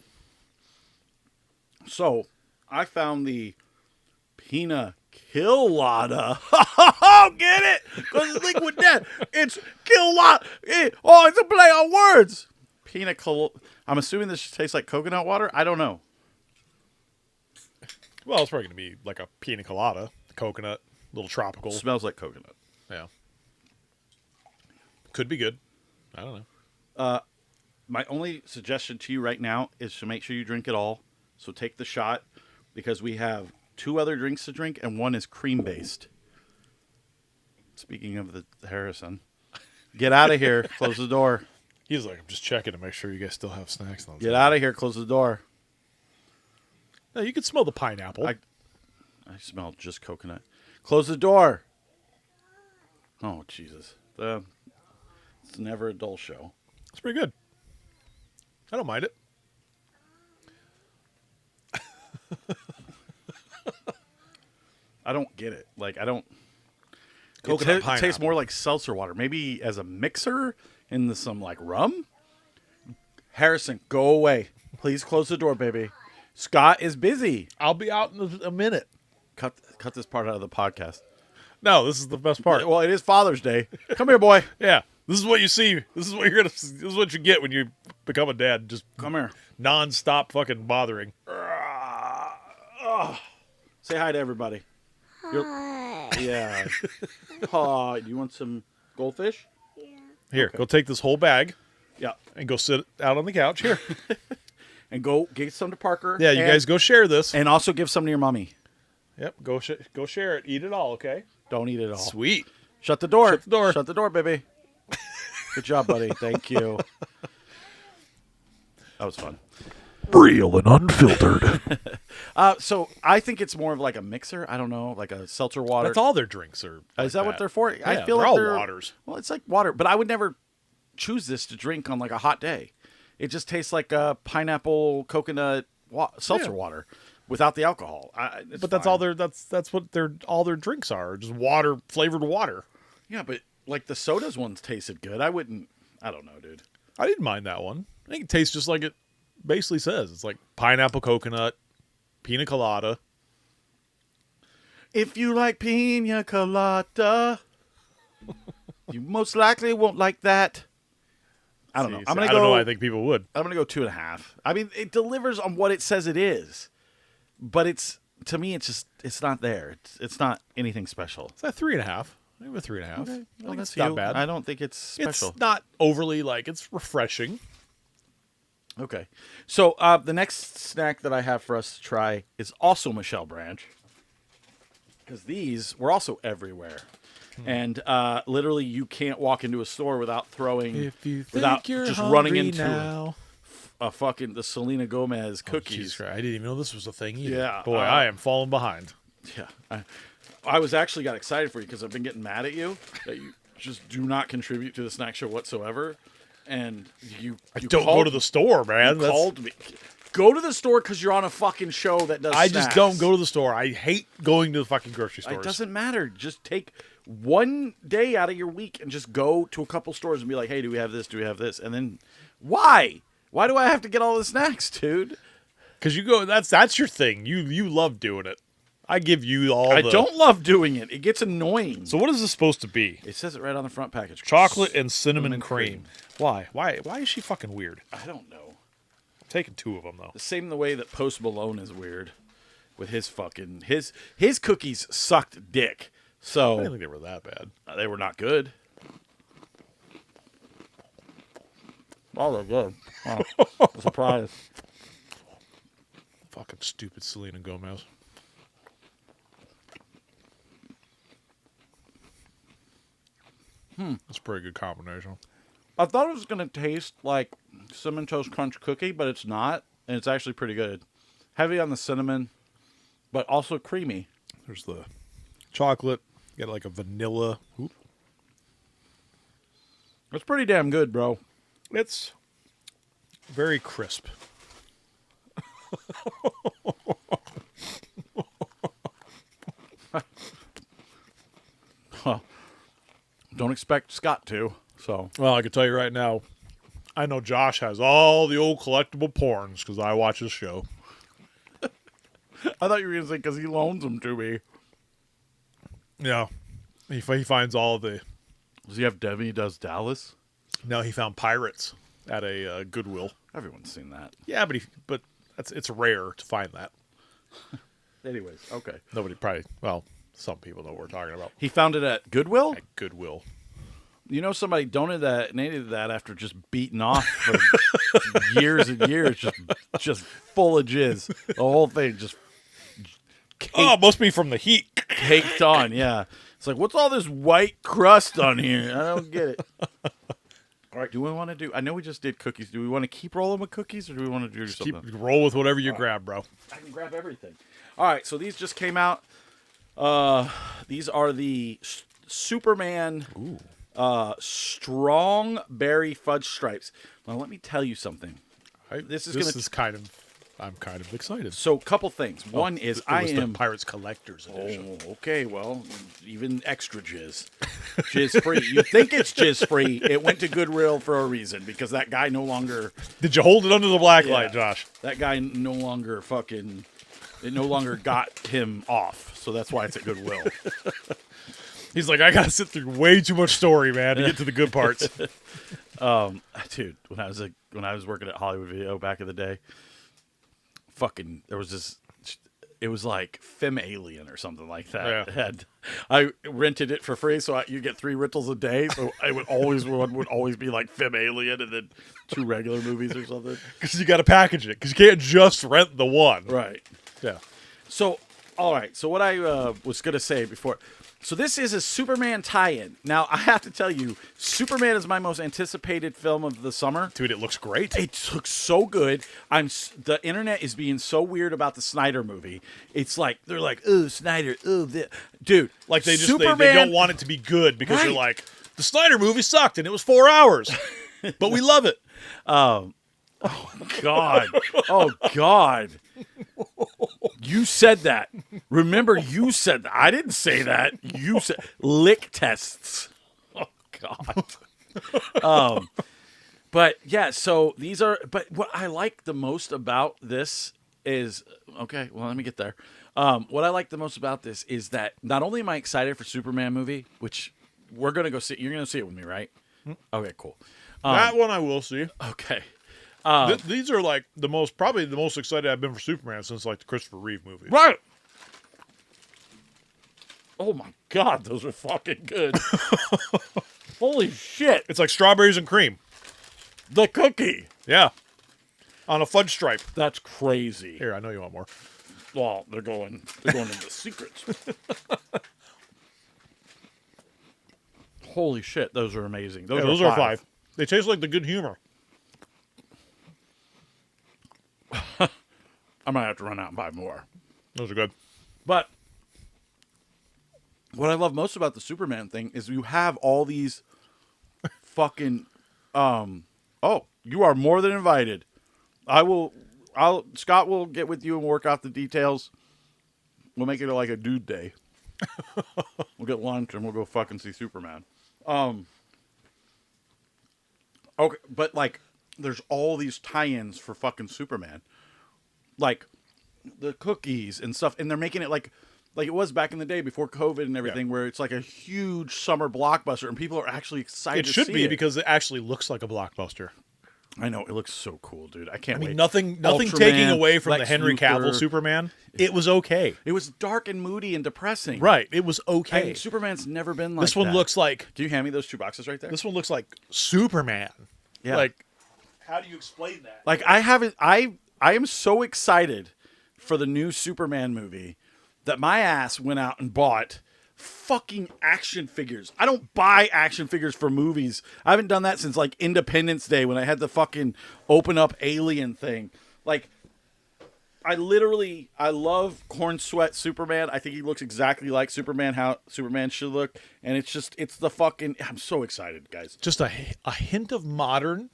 so I found the Pina Colada. Get it? Because it's Liquid Death. It's Colada. It's a play on words. Pina Colada. I'm assuming this tastes like coconut water. I don't know. Well, it's probably going to be like a pina colada, coconut, little tropical. Smells like coconut. Yeah. Could be good. I don't know. My only suggestion to you right now is to make sure you drink it all. So take the shot because we have 2 other drinks to drink and one is cream based. Speaking of the Harrison, get out of here. Close the door. He's like, I'm just checking to make sure you guys still have snacks. Get out of here. Close the door. No, you can smell the pineapple. I smell just coconut. Close the door. Oh, Jesus. It's never a dull show. It's pretty good. I don't mind it. I don't get it. Like, I don't. Coconut It tastes pineapple. more like seltzer water. Maybe as a mixer in some like rum. Harrison, go away. Please close the door, baby. Scott is busy. I'll be out in a minute. Cut this part out of the podcast. No, this is the best part. Well, it is Father's Day. Come here, boy. Yeah, this is what you see. This is what you're gonna. This is what you get when you become a dad. Just Come here. non-stop fucking bothering. Say hi to everybody. Hi. Yeah. Hi. Do you want some goldfish? Here, go take this whole bag Yeah. and go sit out on the couch. Here. And go get some to Parker. Yeah, you guys go share this. And also give some to your mommy. Yep, go share it. Eat it all, okay? Don't eat it all. Sweet. Shut the door. Shut the door. Shut the door, baby. Good job, buddy. Thank you. That was fun. Real and unfiltered. So I think it's more of like a mixer. I don't know, like a seltzer water. That's all their drinks are. Is that what they're for? Yeah, I feel they're like all they're waters. Well, it's like water, but I would never choose this to drink on like a hot day. It just tastes like a pineapple coconut seltzer water without the alcohol. But that's all their that's what all their drinks are, just water flavored water. Yeah, but like the sodas ones tasted good. I don't know, dude. I didn't mind that one. I think it tastes just like it basically says. It's like pineapple coconut, pina colada. If you like pina colada, you most likely won't like that. I don't know. I don't know. I think people would. I'm gonna go 2.5. I mean, it delivers on what it says it is, but to me, it's not there. It's not anything special. It's at 3.5. Maybe a 3.5. Okay. I Well, think that's it's not you. bad. I don't think it's special. It's not overly it's refreshing. Okay. So the next snack that I have for us to try is also Michelle Branch, because these were also everywhere. And literally, you can't walk into a store without throwing, without just running into the Selena Gomez cookies. Jesus Christ, I didn't even know this was a thing either. Yeah, Boy, I am falling behind. Yeah, I was actually got excited for you because I've been getting mad at you that you just do not contribute to the snack show whatsoever, and you Don't go to the store, man. You called me. Go to the store because you're on a fucking show that does. I snacks. just don't go to the store. I hate going to the fucking grocery stores. It doesn't matter. Just take one day out of your week and just go to a couple stores and be like, hey, do we have this? Do we have this? And then why? Why do I have to get all the snacks, dude? Because you go. That's your thing. You love doing it. I give you all. I don't love doing it. It gets annoying. So what is this supposed to be? It says it right on the front package. Chocolate and cinnamon Cinnamon cream. cream. Why? Why is she fucking weird? I don't know. I'm taking 2 of them though. The same the way that Post Malone is weird with his fucking his cookies sucked dick. I So didn't think they were that bad. they were not good. Oh, they're good. Wow. Surprise. Fucking stupid Selena Gomez. That's a pretty good combination. I thought it was going to taste like Cinnamon Toast Crunch cookie, but it's not. And it's actually pretty good. Heavy on the cinnamon, but also creamy. There's the chocolate. You got like a vanilla. Oop. It's pretty damn good, bro. It's very crisp. Don't expect Scott to. So Well, I can tell you right now, I know Josh has all the old collectible porns because I watch his show. I thought you were going to say because he loans them to me. Yeah. He finds all the... Does he have Debbie Does Dallas? No, he found pirates at a Goodwill. Everyone's seen that. Yeah, but it's rare to find that. Anyways, okay. Nobody probably. Well, some people know what we're talking about. He found it at Goodwill. At Goodwill. You know, somebody donated that after just beating off for years and years, just full of jizz. The whole thing just It must be from the heat. caked on. Yeah, it's like, what's all this white crust on here? I don't get it. All right, do we want to do? I know we just did cookies. Do we want to keep rolling with cookies, or do we want to do something? Roll with whatever you grab, bro. I can grab everything. All right, so these just came out. These are the Superman. Strong berry fudge stripes. Now, let me tell you something. I'm kind of excited. So, couple things. One is I am the Pirates Collector's Edition. Oh, okay. Well, even extra jizz, jizz free. You think it's jizz free? It went to Goodwill for a reason because that guy no longer. Did you hold it under the black light, Josh? That guy no longer fucking. It no longer got him off, so that's why it's at Goodwill. He's like, I gotta sit through way too much story, man, to get to the good parts. Dude, when I was working at Hollywood Video back in the day, fucking there was this. It was like Fem Alien or something like that. Yeah. I rented it for free, so you get 3 rentals a day. So I would always one would always be like Fem Alien, and then 2 regular movies or something. Because you got to package it. Because you can't just rent the one. Right. Yeah. So, all right. So what I was gonna say before. So this is a Superman tie-in. Now, I have to tell you, Superman is my most anticipated film of the summer. Dude, it looks great. It looks so good. The internet is being so weird about the Snyder movie. It's like, they're like, oh, Snyder, oh, dude. Like, they just Superman, they don't want it to be good because right. You're like, the Snyder movie sucked and it was 4 hours. But we love it. Oh, God. Oh, God. You said that. Remember, you said that. I didn't say that. You said lick tests. Oh, God. But yeah, so these are. But what I like the most about this is okay. Well, let me get there. What I like the most about this is that not only am I excited for Superman movie, which we're gonna go see. You're gonna see it with me, right? Okay, cool. That one I will see. Okay. These are like probably the most excited I've been for Superman since like the Christopher Reeve movie. Right. Oh my God, those are fucking good. Holy shit. It's like strawberries and cream. The cookie. Yeah. On a fudge stripe. That's crazy. Here, I know you want more. Well, they're going into secrets. Holy shit, those are amazing. Those are 5. They taste like the Good Humor. I might have to run out and buy more. Those are good. But what I love most about the Superman thing is you have all these fucking you are more than invited. Scott will get with you and work out the details. We'll make it like a dude day. We'll get lunch and we'll go fucking see Superman. Okay, but like there's all these tie-ins for fucking Superman. Like the cookies and stuff, and they're making it like it was back in the day before COVID and everything, where it's like a huge summer blockbuster, and people are actually excited. It should be because it actually looks like a blockbuster. I know, it looks so cool, dude. I can't wait. Nothing Ultraman, taking away from Lex the Henry Cavill Superman. It was okay. It was dark and moody and depressing. Right. It was okay. And Superman's never been like this one that. looks like. Do you hand me those 2 boxes right there? This one looks like Superman. Yeah. Like, how do you explain that? Like I am so excited for the new Superman movie that my ass went out and bought fucking action figures. I don't buy action figures for movies. I haven't done that since like Independence Day when I had the fucking open up alien thing. Like I love Corn Sweat Superman. I think he looks exactly like Superman, how Superman should look. And it's the fucking, I'm so excited, guys. Just a hint of modern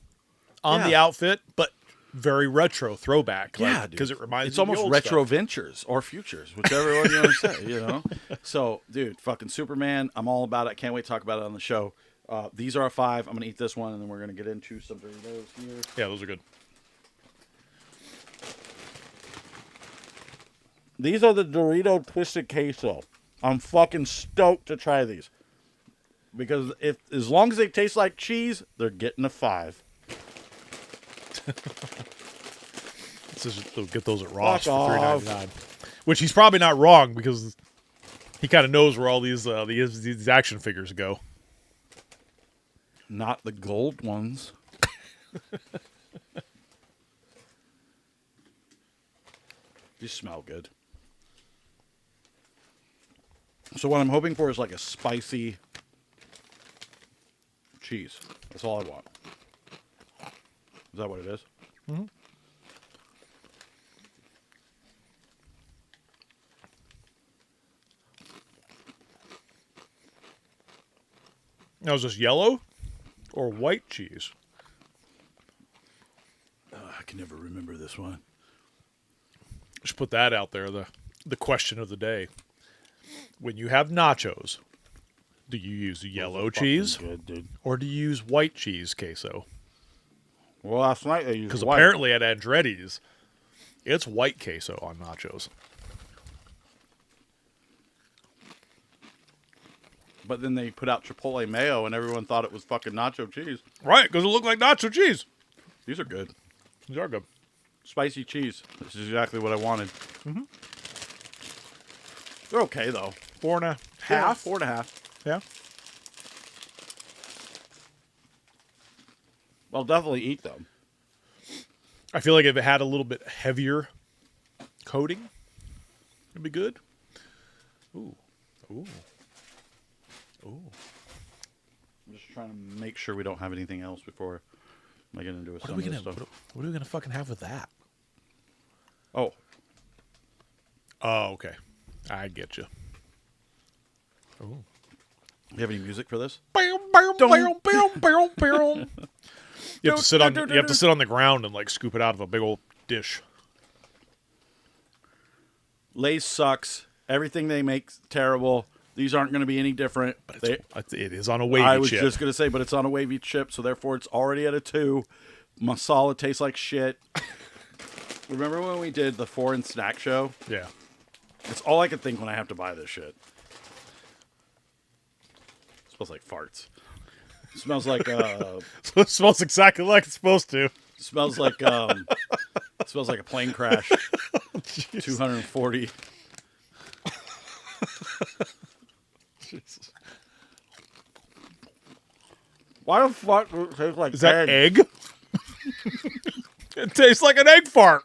on the outfit, but very retro throwback. Yeah, because it reminds it's me almost of the old retro stuff. ventures or futures, whichever one you want to say, you know? So, dude, fucking Superman, I'm all about it. Can't wait to talk about it on the show. These are a 5. I'm going to eat this one, and then we're going to get into some Doritos here. Yeah, those are good. These are the Doritos Twisted Queso. I'm fucking stoked to try these. Because as long as they taste like cheese, they're getting a 5. They'll get those at Ross for $3.99. Which he's probably not wrong because he kind of knows where all these action figures go. Not the gold ones. These smell good. So what I'm hoping for is like a spicy cheese. That's all I want. Is that what it is? Mm-hmm. Now, is this yellow or white cheese? I can never remember this one. Just put that out there, the question of the day. When you have nachos, do you use yellow cheese Good, dude. or do you use white cheese queso? Well, last night they used Because white. apparently at Andretti's, it's white queso on nachos. But then they put out Chipotle mayo, and everyone thought it was fucking nacho cheese. Right, because it looked like nacho cheese. These are good. These are good. Spicy cheese. This is exactly what I wanted. Mm-hmm. They're okay, though. 4.5. Yeah, 4.5. Yeah. I'll definitely eat them. I feel like if it had a little bit heavier coating, it'd be good. Ooh. Ooh. Ooh. I'm just trying to make sure we don't have anything else before I get into What are some we of this gonna stuff. what are we gonna fucking have with that? Oh, Oh, okay. I get you. Ooh. you have any music for this? You have to sit on the ground and like scoop it out of a big old dish. Lay's sucks. Everything they make terrible. These aren't going to be any different. But it is on a wavy I was chip. just going to say, but it's on a wavy chip, so therefore it's already at a 2. Masala tastes like shit. Remember when we did the foreign snack show? Yeah. It's all I can think when I have to buy this shit. It smells like farts. It smells like It smells exactly like it's supposed to. smells like it smells like a plane crash. 240. Jesus. Why the fuck does it taste like Is that egg? It tastes like an egg fart.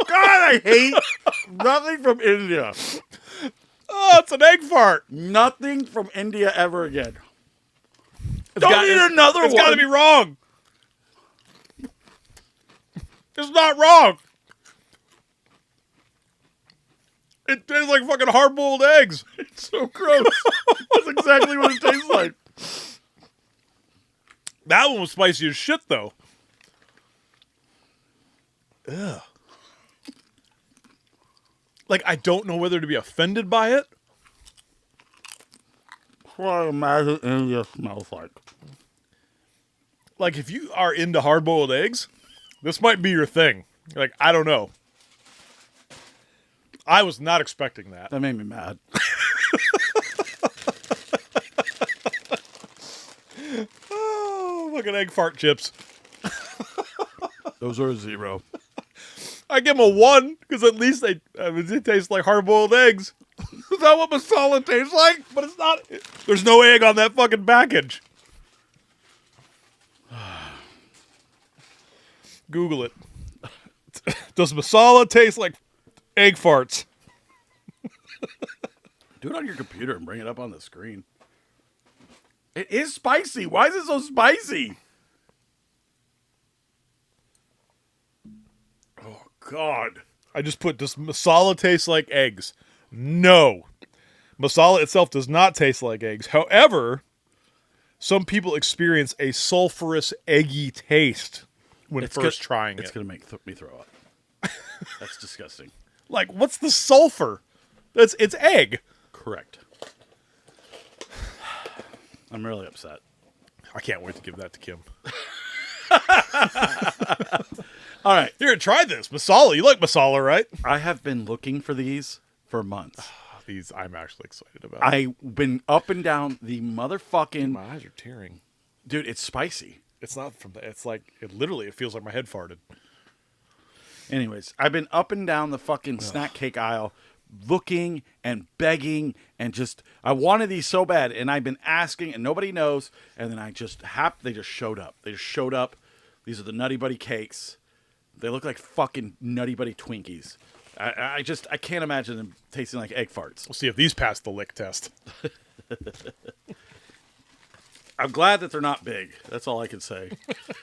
God, I hate nothing from India. Oh, it's an egg fart. Nothing from India ever again. It's Don't eat another one. It's got to be wrong. It's not wrong. It tastes like fucking hard-boiled eggs. It's so gross. That's exactly what it tastes like. That one was spicy as shit, though. Ugh. Like, I don't know whether to be offended by it. What I imagine India smells like. Like, if you are into hard-boiled eggs, this might be your thing. Like, I don't know. I was not expecting that. That made me mad. Oh, fucking egg fart chips. Those are a 0. I give them a 1 because at least they taste like hard-boiled eggs. Is that what masala tastes like? But it's not. There's no egg on that fucking package. Google it. Does masala taste like egg farts? Do it on your computer and bring it up on the screen. It is spicy. Why is it so spicy? Oh, God. I just put, does masala taste like eggs? No. Masala itself does not taste like eggs. However, some people experience a sulfurous, eggy taste when first trying it. It's going to make me throw up. That's disgusting. Like, what's the sulfur? It's egg. Correct. I'm really upset. I can't wait to give that to Kim. All right. Here, try this. Masala. You like masala, right? I have been looking for these for months. These I'm actually excited about. I've been up and down the motherfucking... My eyes are tearing. Dude, it's spicy. It's not from the... It's like... It literally... It feels like my head farted. Anyways, I've been up and down the fucking snack cake aisle looking and begging and just, I wanted these so bad, and I've been asking and nobody knows, and then they just showed up. They just showed up. These are the Nutty Buddy cakes. They look like fucking Nutty Buddy Twinkies. I can't imagine them tasting like egg farts. We'll see if these pass the lick test. I'm glad that they're not big. That's all I can say.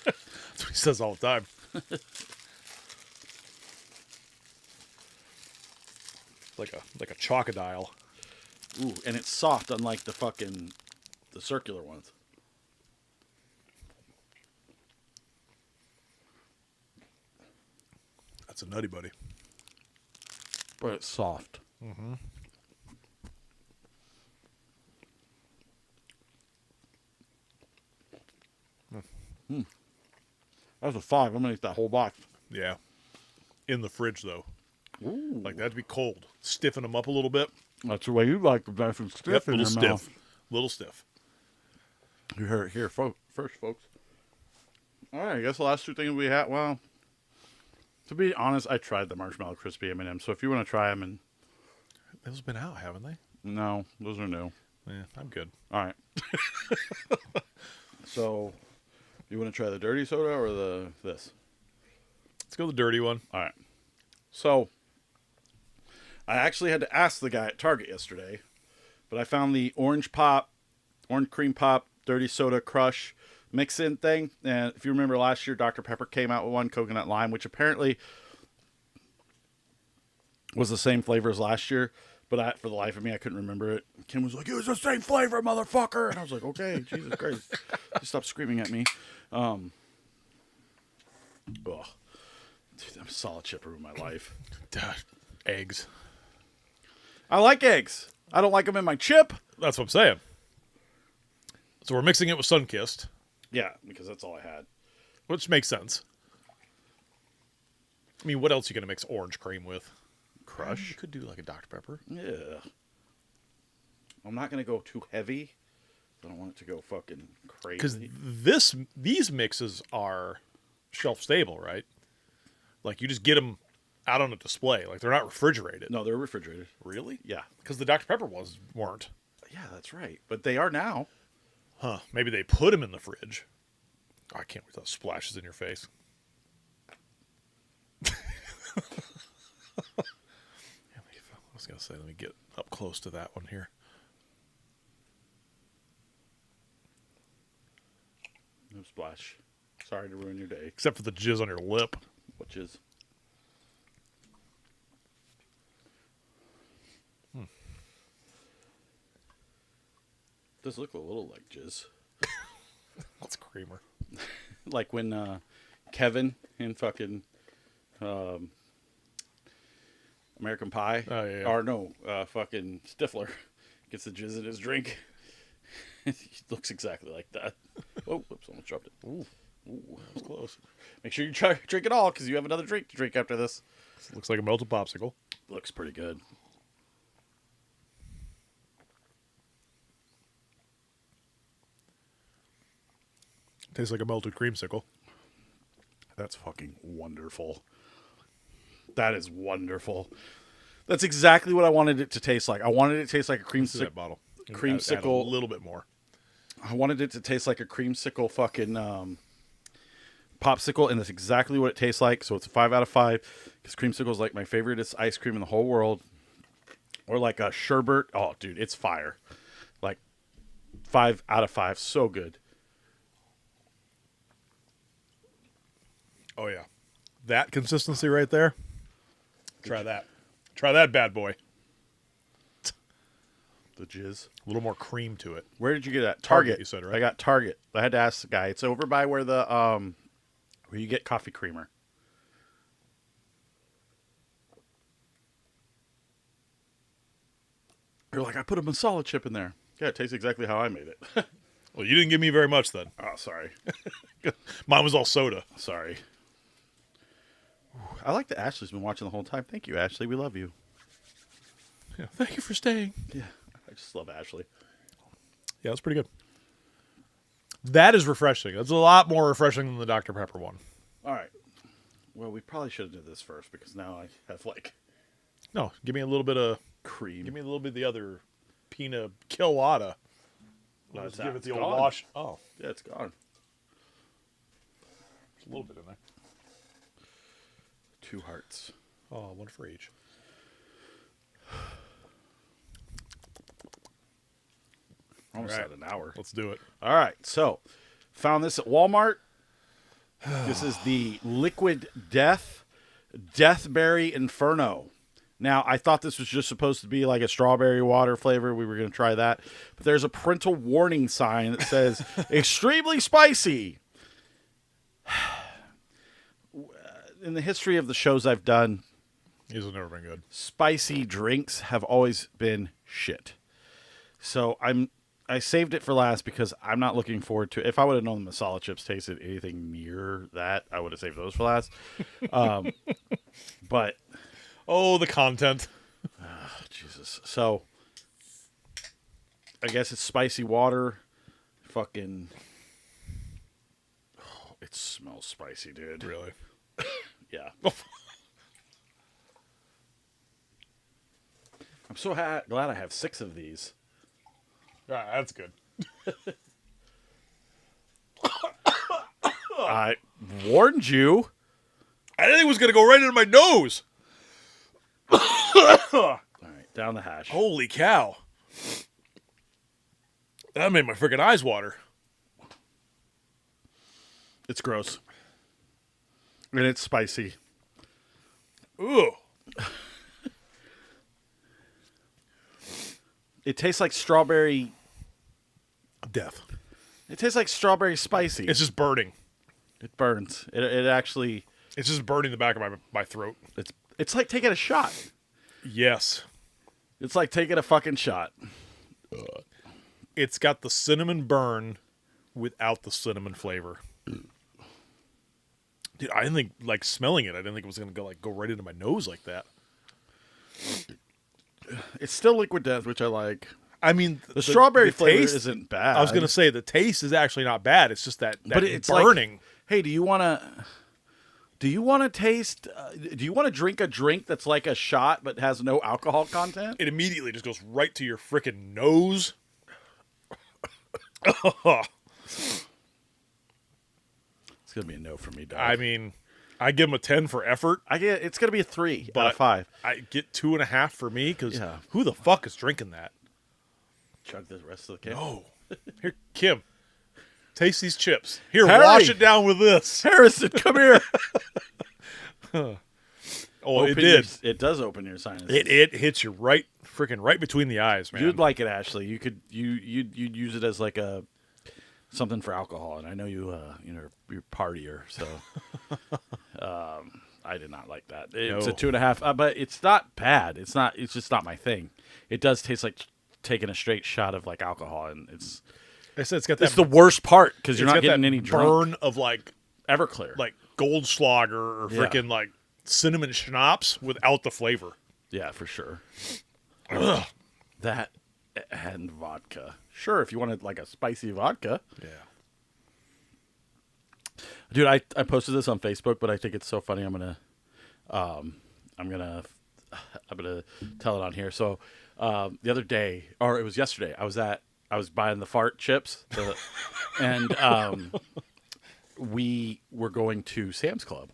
That's what he says all the time. like a chocodile. Ooh, and it's soft, unlike the circular ones. That's a Nutty Buddy. But it's soft. Mm-hmm. That's a 5. I'm gonna eat that whole box. Yeah. In the fridge, though. Ooh. Like, that'd be cold. Stiffen them up a little bit. That's the way you like them, nice and stiff. Yep, in little your mouth. stiff. Little stiff. You heard it here first, folks. All right, I guess the last two things we had. Well, to be honest, I tried the marshmallow crispy M&M. So if you want to try them, and Those have been out, haven't they? no, those are new. Yeah, I'm good. All right. So, you want to try the dirty soda or this? Let's go with the dirty one. All right. So, I actually had to ask the guy at Target yesterday, but I found the orange cream pop, dirty soda crush mix-in thing. And if you remember last year, Dr. Pepper came out with one, coconut lime, which apparently was the same flavor as last year. But for the life of me, I couldn't remember it. Kim was like, it was the same flavor, motherfucker. And I was like, okay, Jesus Christ. Just stop screaming at me. Dude, I'm a solid chip ruined my life. Eggs. I like eggs. I don't like them in my chip. That's what I'm saying. So we're mixing it with Sunkissed, Yeah, because that's all I had. which makes sense. I mean, what else are you going to mix orange cream with? Crush. You could do like a Dr. Pepper. Yeah. I'm not going to go too heavy. I don't want it to go fucking Because crazy. these mixes are shelf stable, right? Like, you just get them out on a display. Like, they're not refrigerated. No, they're refrigerated. Really? Yeah. Because the Dr. Pepper ones weren't. Yeah, that's right. But they are now. Huh. Maybe they put them in the fridge. Oh, I can't wait till it splashes in your face. I was going to say, let me get up close to that one here. No splash. Sorry to ruin your day. Except for the jizz on your lip. Which is... Does look a little like jizz. That's creamer. Like when Kevin in fucking American Pie. Oh, yeah. Or no, fucking Stifler gets the jizz in his drink. He looks exactly like that. Oh, whoops, almost dropped it. Ooh, that was close. Make sure you drink it all, because you have another drink to drink after this. Looks like a melted popsicle. Looks pretty good. Tastes like a melted creamsicle. That's fucking wonderful. That is wonderful. That's exactly what I wanted it to taste like. I wanted it to taste like a See that creamsicle. bottle. Add a Creamsicle. little bit more. I wanted it to taste like a creamsicle fucking popsicle, and that's exactly what it tastes like. So it's a 5 out of 5, because creamsicle is like my favorite ice cream in the whole world. Or like a sherbet. Oh, dude, it's fire. Like 5 out of 5. So good. Oh, yeah. That consistency right there. Try that. Try that bad boy. The jizz. A little more cream to it. Where did you get that? Target, you said, right? I got Target. I had to ask the guy. It's over by where the where you get coffee creamer. You're like, I put a masala chip in there. Yeah, it tastes exactly how I made it. Well, you didn't give me very much then. Oh, sorry. Mine was all soda. Sorry. I like that Ashley's been watching the whole time. Thank you, Ashley. We love you. Yeah, thank you for staying. Yeah, I just love Ashley. Yeah, that's pretty good. That is refreshing. That's a lot more refreshing than the Dr. Pepper one. All right. Well, we probably should have done this first because now I have like No, give me a little bit of cream. Give me a little bit of the other Pina Colada. No, Let's it's give not. it the It's old gone. wash. Oh, Yeah, it's gone. there's a little bit in there. 2 hearts. Oh, one for each. Almost All at right. an hour. Let's do it. All right, so found this at Walmart. This is the Liquid Death Deathberry Inferno. Now, I thought this was just supposed to be like a strawberry water flavor. We were going to try that. But there's a parental warning sign that says extremely spicy. In the history of the shows I've done, These have never been good. spicy drinks have always been shit. So I saved it for last because I'm not looking forward to. If I would have known the masala chips tasted anything near that, I would have saved those for last. But Oh, the content. Jesus, so I guess it's spicy water. Fucking, oh, it smells spicy, dude. Really? Yeah. I'm so glad I have 6 of these. That's good. I warned you. I didn't think it was going to go right into my nose. All right, down the hash. Holy cow. That made my freaking eyes water. It's gross. And it's spicy. Ooh. It tastes like strawberry. Death. It tastes like strawberry spicy. It's just burning. It burns. It actually. It's just burning the back of my throat. It's like taking a shot. Yes. It's like taking a fucking shot. It's got the cinnamon burn without the cinnamon flavor. Dude, I didn't think, like, smelling it, I didn't think it was going to go right into my nose like that. It's still liquid death, which I like. I mean, The strawberry flavor taste isn't bad. I was going to say the taste is actually not bad. It's just that but it's burning. Like, hey, do you want to taste? Do you want to drink a drink that's like a shot but has no alcohol content? It immediately just goes right to your freaking nose. It's gonna be a no for me, dog. I mean, I give him a 10 for effort, it's gonna be a 3 but out of 5. I get 2.5 for me because Yeah. who the fuck is drinking that? Chug the rest of the can. Oh, here, Kim, taste these chips. Here, Harry! wash it down with this. Harrison, come here. Oh, it did. It does open your sinuses. It hits you right between the eyes, man. You'd like it, Ashley. You'd use it as like a something for alcohol, and I know you're a partier, so I did not like that. It's a No. 2.5, but it's not bad. It's just not my thing. It does taste like taking a straight shot of like alcohol, and it's I said it's got that. it's the worst part because you're it's not got getting that any burn drunk. of like Everclear. Goldschlager or Yeah. freaking like cinnamon schnapps without the flavor. Yeah, for sure. Ugh. That and vodka. Sure, if you wanted like a spicy vodka. Yeah. Dude, I posted this on Facebook, but I think it's so funny. I'm gonna tell it on here. So the other day, or it was yesterday, I was buying the fart chips, and we were going to Sam's Club,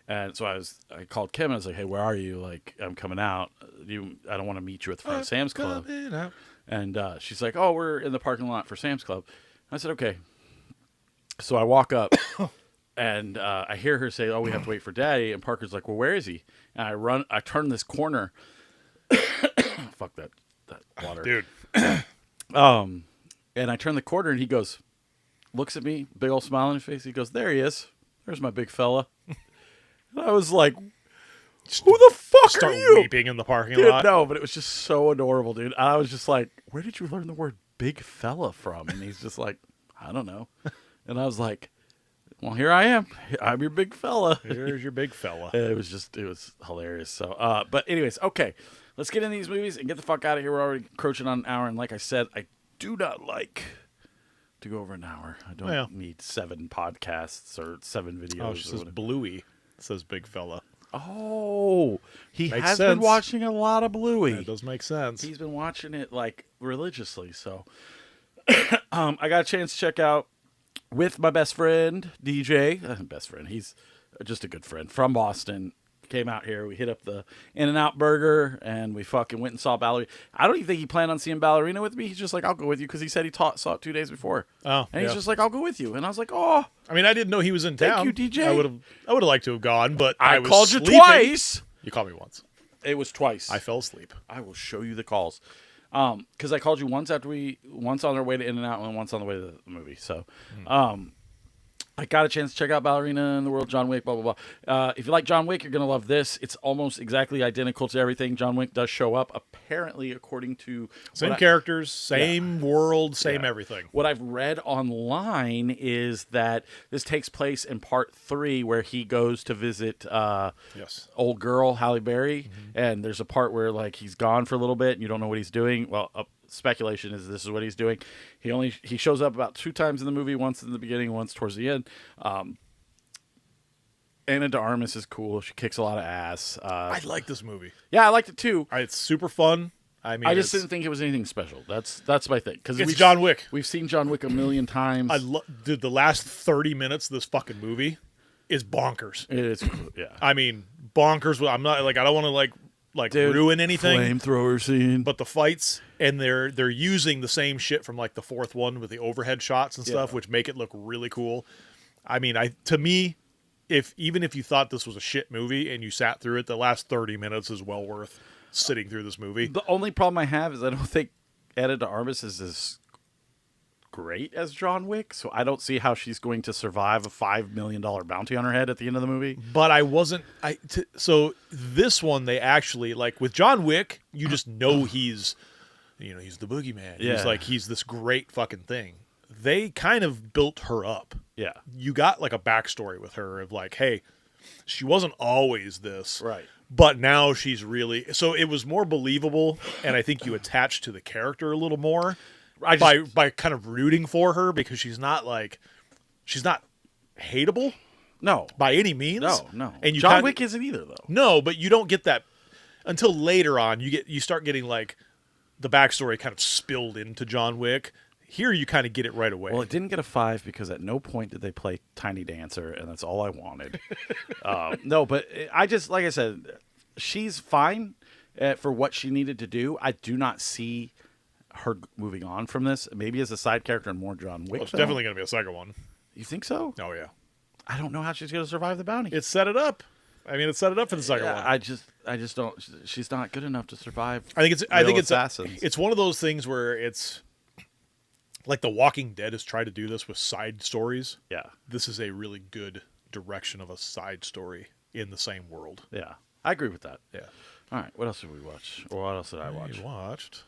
and so I called Kim and I was like, "Hey, where are you? Like, I'm coming out. I don't want to meet you at the front of Sam's Club." And she's like, "Oh, we're in the parking lot for Sam's Club." I said, "Okay." So I walk up, and I hear her say, "Oh, we have to wait for Daddy." And Parker's like, "Well, where is he?" And I turn this corner. Fuck that water, Dude. And I turn the corner, and he looks at me, big old smile on his face. He goes, "There he is. There's my big fella." And I was like, "Who the fuck Start are you?" weeping in the parking Dude, lot. no, but it was just so adorable, dude. I was just like, "Where did you learn the word big fella from?" And he's just like, "I don't know." And I was like, "Well, here I am. I'm your big fella." Here's your big fella. It was hilarious. So, but anyways, okay, let's get in these movies and get the fuck out of here. We're already encroaching on an hour, and like I said, I do not like to go over an hour. I don't Well. need 7 podcasts or 7 videos. Oh, she or says whatever. bluey. says big fella. Oh, he Makes has sense. been watching a lot of Bluey. That does make sense. He's been watching it like religiously. So, I got a chance to check out with my best friend DJ. Best friend, he's just a good friend from Boston. Came out here. We hit up the In-N-Out Burger, and we fucking went and saw Ballerina. I don't even think he planned on seeing Ballerina with me. He's just like, I'll go with you, because he said he saw it 2 days before. Oh, and he's just like, I'll go with you. And I was like, oh, I mean, I didn't know he was in town. thank you, DJ. I would have liked to have gone, but I was called you sleeping. twice. You called me once. It was twice. I fell asleep. I will show you the calls. Because I called you once once on our way to In-N-Out and once on the way to the movie. So, I got a chance to check out Ballerina in the World, John Wick, blah, blah, blah. If you like John Wick, you're going to love this. It's almost exactly identical to everything. John Wick does show up, apparently, according to... Same characters, same world, same everything. What I've read online is that this takes place in part 3, where he goes to visit old girl, Halle Berry, and there's a part where like he's gone for a little bit and you don't know what he's doing. Well, speculation is this is what he's doing. He shows up about 2 times in the movie, once in the beginning, once towards the end. Anna de Armas is cool. She kicks a lot of ass. I like this movie. Yeah, I liked it too. It's super fun. I mean, I just didn't think it was anything special. That's my thing. Because it's John Wick. We've seen John Wick a million times. Dude, the last 30 minutes of this fucking movie is bonkers. It is, yeah. I mean, bonkers. I'm not like, I don't want to like Dude, ruin anything. Flamethrower scene. But the fights, and they're using the same shit from like the 4th one with the overhead shots and stuff, which make it look really cool. I mean, to me, even if you thought this was a shit movie and you sat through it, the last 30 minutes is well worth sitting through this movie. The only problem I have is I don't think Anna de Armas is as great as John Wick, so I don't see how she's going to survive a $5 million bounty on her head at the end of the movie. But so this one, they actually, like with John Wick, you just know he's the boogeyman. Yeah. He's this great fucking thing. They kind of built her up. Yeah. You got like a backstory with her of like, hey, she wasn't always this. Right. But now she's really... So it was more believable, and I think you attached to the character a little more by kind of rooting for her, because she's not hateable. No. By any means. No. And John Wick isn't either, though. No, but you don't get that until later on. You start getting like the backstory kind of spilled into John Wick. Here you kind of get it right away. Well, it didn't get a 5 because at no point did they play Tiny Dancer, and that's all I wanted. No, but I just, like I said, she's fine for what she needed to do. I do not see her moving on from this. Maybe as a side character in more John Wick. It's definitely going to be a second one. You think so? Oh, yeah. I don't know how she's going to survive the bounty. It set it up. I mean, it set it up for the second one. I just don't. She's not good enough to survive. I think assassins. It's one of those things where it's like The Walking Dead has tried to do this with side stories. Yeah. This is a really good direction of a side story in the same world. Yeah. I agree with that. Yeah. All right. What else did we watch? Or what else did I watch? You watched.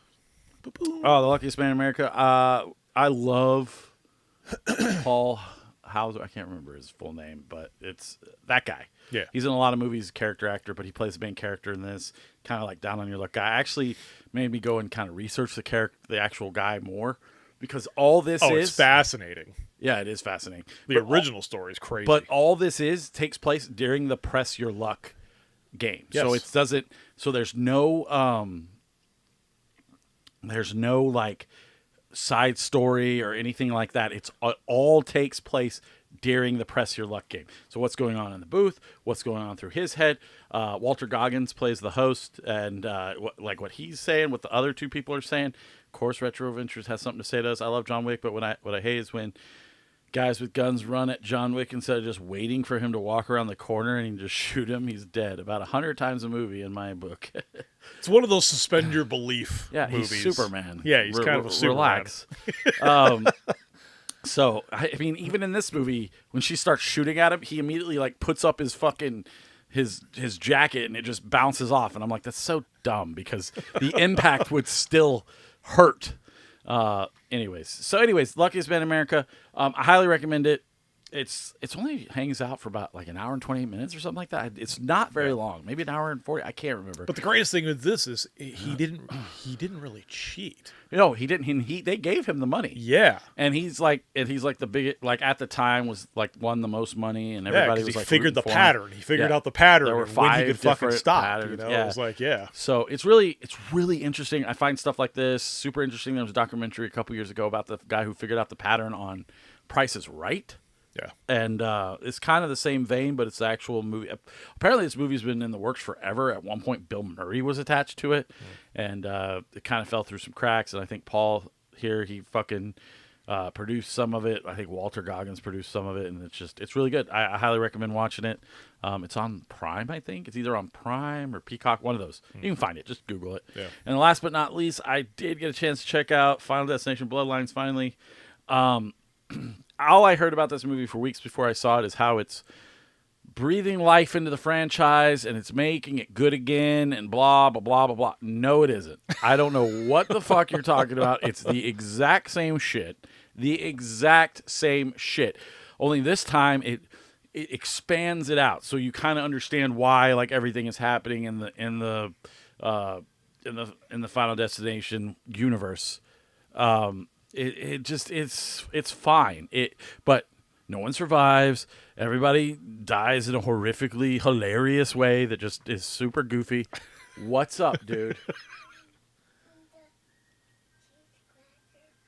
Oh, The Luckiest Man in America. I love Paul Hauser. I can't remember his full name, but it's that guy. Yeah. He's in a lot of movies, character actor, but he plays the main character in this. Kind of like down on your luck guy. Actually made me go and kind of research the actual guy more, because all this it's fascinating. Yeah, it is fascinating. The original story is crazy. But all this takes place during the Press Your Luck game. Yes. So it doesn't. So there's no like side story or anything like that. It all takes place during the Press Your Luck game. So what's going on in the booth? What's going on through his head? Walter Goggins plays the host, and what he's saying, what the other 2 people are saying. Of course, Retro Ventures has something to say to us. I love John Wick, but what I hate is when guys with guns run at John Wick instead of just waiting for him to walk around the corner and he just shoot him. He's dead about 100 times a movie in my book. It's one of those suspend your belief movies. He's Superman. Yeah, he's kind of a Superman. Relax. So, I mean, even in this movie, when she starts shooting at him, he immediately like puts up his fucking his jacket and it just bounces off. And I'm like, that's so dumb, because the impact would still hurt. Anyways, Luckiest Man in America. I highly recommend it. it's only hangs out for about like an hour and 28 minutes or something like that. It's not very long. Maybe an hour and 40. I can't remember. But the greatest thing with this is he didn't really cheat. No, he didn't. They gave him the money. Yeah. And he's like the biggest, like at the time was like won the most money, and everybody was he like figured the rooting for him. pattern. He figured Yeah. out the pattern. There were and when he 5 could fucking different stop. patterns. You know, Yeah. it was like, yeah. So it's really interesting. I find stuff like this super interesting. There was a documentary a couple years ago about the guy who figured out the pattern on Price is Right. Yeah. And it's kind of the same vein, but it's the actual movie. Apparently, this movie's been in the works forever. At one point, Bill Murray was attached to it, and it kind of fell through some cracks. And I think Paul here, he fucking produced some of it. I think Walter Goggins produced some of it, and it's really good. I highly recommend watching it. It's on Prime, I think. It's either on Prime or Peacock, one of those. You can find it. Just Google it. Yeah. And last but not least, I did get a chance to check out Final Destination Bloodlines finally. All I heard about this movie for weeks before I saw it is how it's breathing life into the franchise and it's making it good again and blah, blah, blah, blah, blah. No, it isn't. I don't know what the fuck you're talking about. It's the exact same shit. The exact same shit. Only this time it expands it out so you kind of understand why like everything is happening in the Final Destination universe. It's fine. But no one survives. Everybody dies in a horrifically hilarious way that just is super goofy. What's up, dude?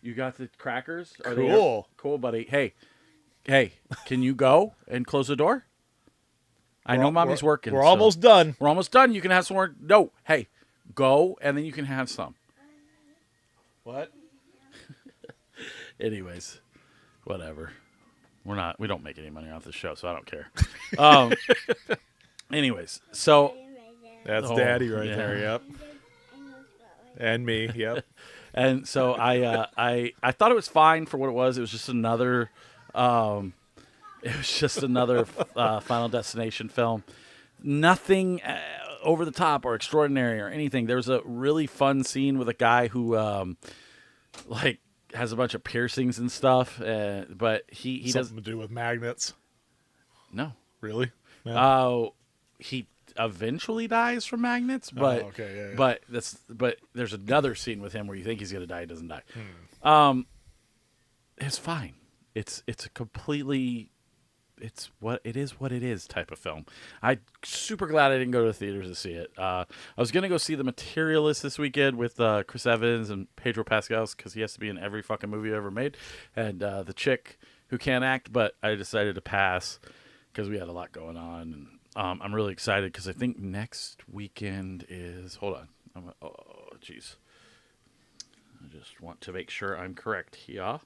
You got the crackers? Are they Cool. Cool, buddy. Hey, can you go and close the door? I know mommy's working. We're almost done. We're almost done. You can have some more. No, hey, go and then you can have some. What? Anyways, whatever. We don't make any money off this show, so I don't care. Anyways, so That's Daddy right yeah. there. Yep. And me. Yep. and so I thought it was fine for what it was. It was just another Final Destination film. Nothing over the top or extraordinary or anything. There's a really fun scene with a guy who has a bunch of piercings and stuff, but he Something doesn't. to do with magnets. No. Really? He eventually dies from magnets, but okay, yeah. but there's another scene with him where you think he's gonna die, he doesn't die. It's fine. It's a completely what it is type of film. I'm super glad I didn't go to the theaters to see it. I was gonna go see The Materialist this weekend with Chris Evans and Pedro Pascal because he has to be in every fucking movie ever made, and the chick who can't act, but I decided to pass because we had a lot going on. And I'm really excited because I think next weekend is. Hold on. Oh, jeez. I just want to make sure I'm correct here.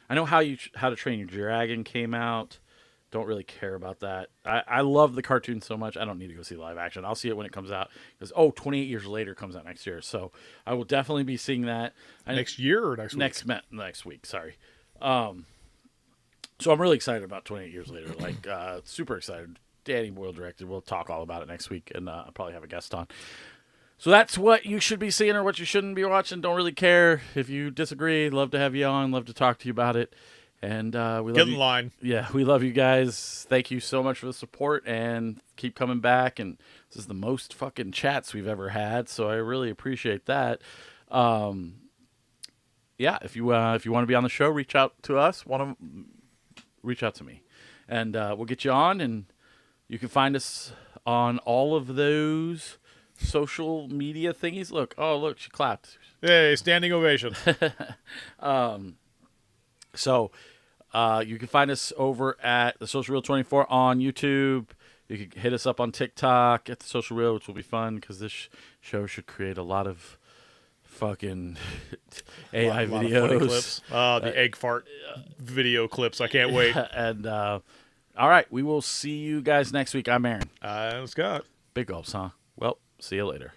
I know How to Train Your Dragon came out. Don't really care about that. I love the cartoon so much. I don't need to go see live action. I'll see it when it comes out. Because 28 Years Later comes out next year. So I will definitely be seeing that. Next year or next week? Next week, sorry. So I'm really excited about 28 Years Later. Like, super excited. Danny Boyle directed. We'll talk all about it next week. And I'll probably have a guest on. So that's what you should be seeing or what you shouldn't be watching. Don't really care. If you disagree, love to have you on. Love to talk to you about it. And we love Get in you. line. Yeah, we love you guys. Thank you so much for the support and keep coming back. And this is the most fucking chats we've ever had, so I really appreciate that. Yeah, if you want to be on the show, reach out to us. Reach out to me, and we'll get you on. And you can find us on all of those social media thingies. Look, she clapped. Hey, standing ovation. So you can find us over at the Social Reel 24 on YouTube. You can hit us up on TikTok at the Social Reel, which will be fun because this show should create a lot of fucking AI a lot videos. of funny clips. The egg fart video clips. I can't wait. And all right, we will see you guys next week. I'm Aaron. Scott. Big gulps, huh? Well, see you later.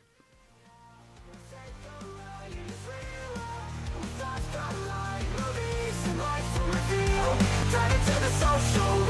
Dive into the social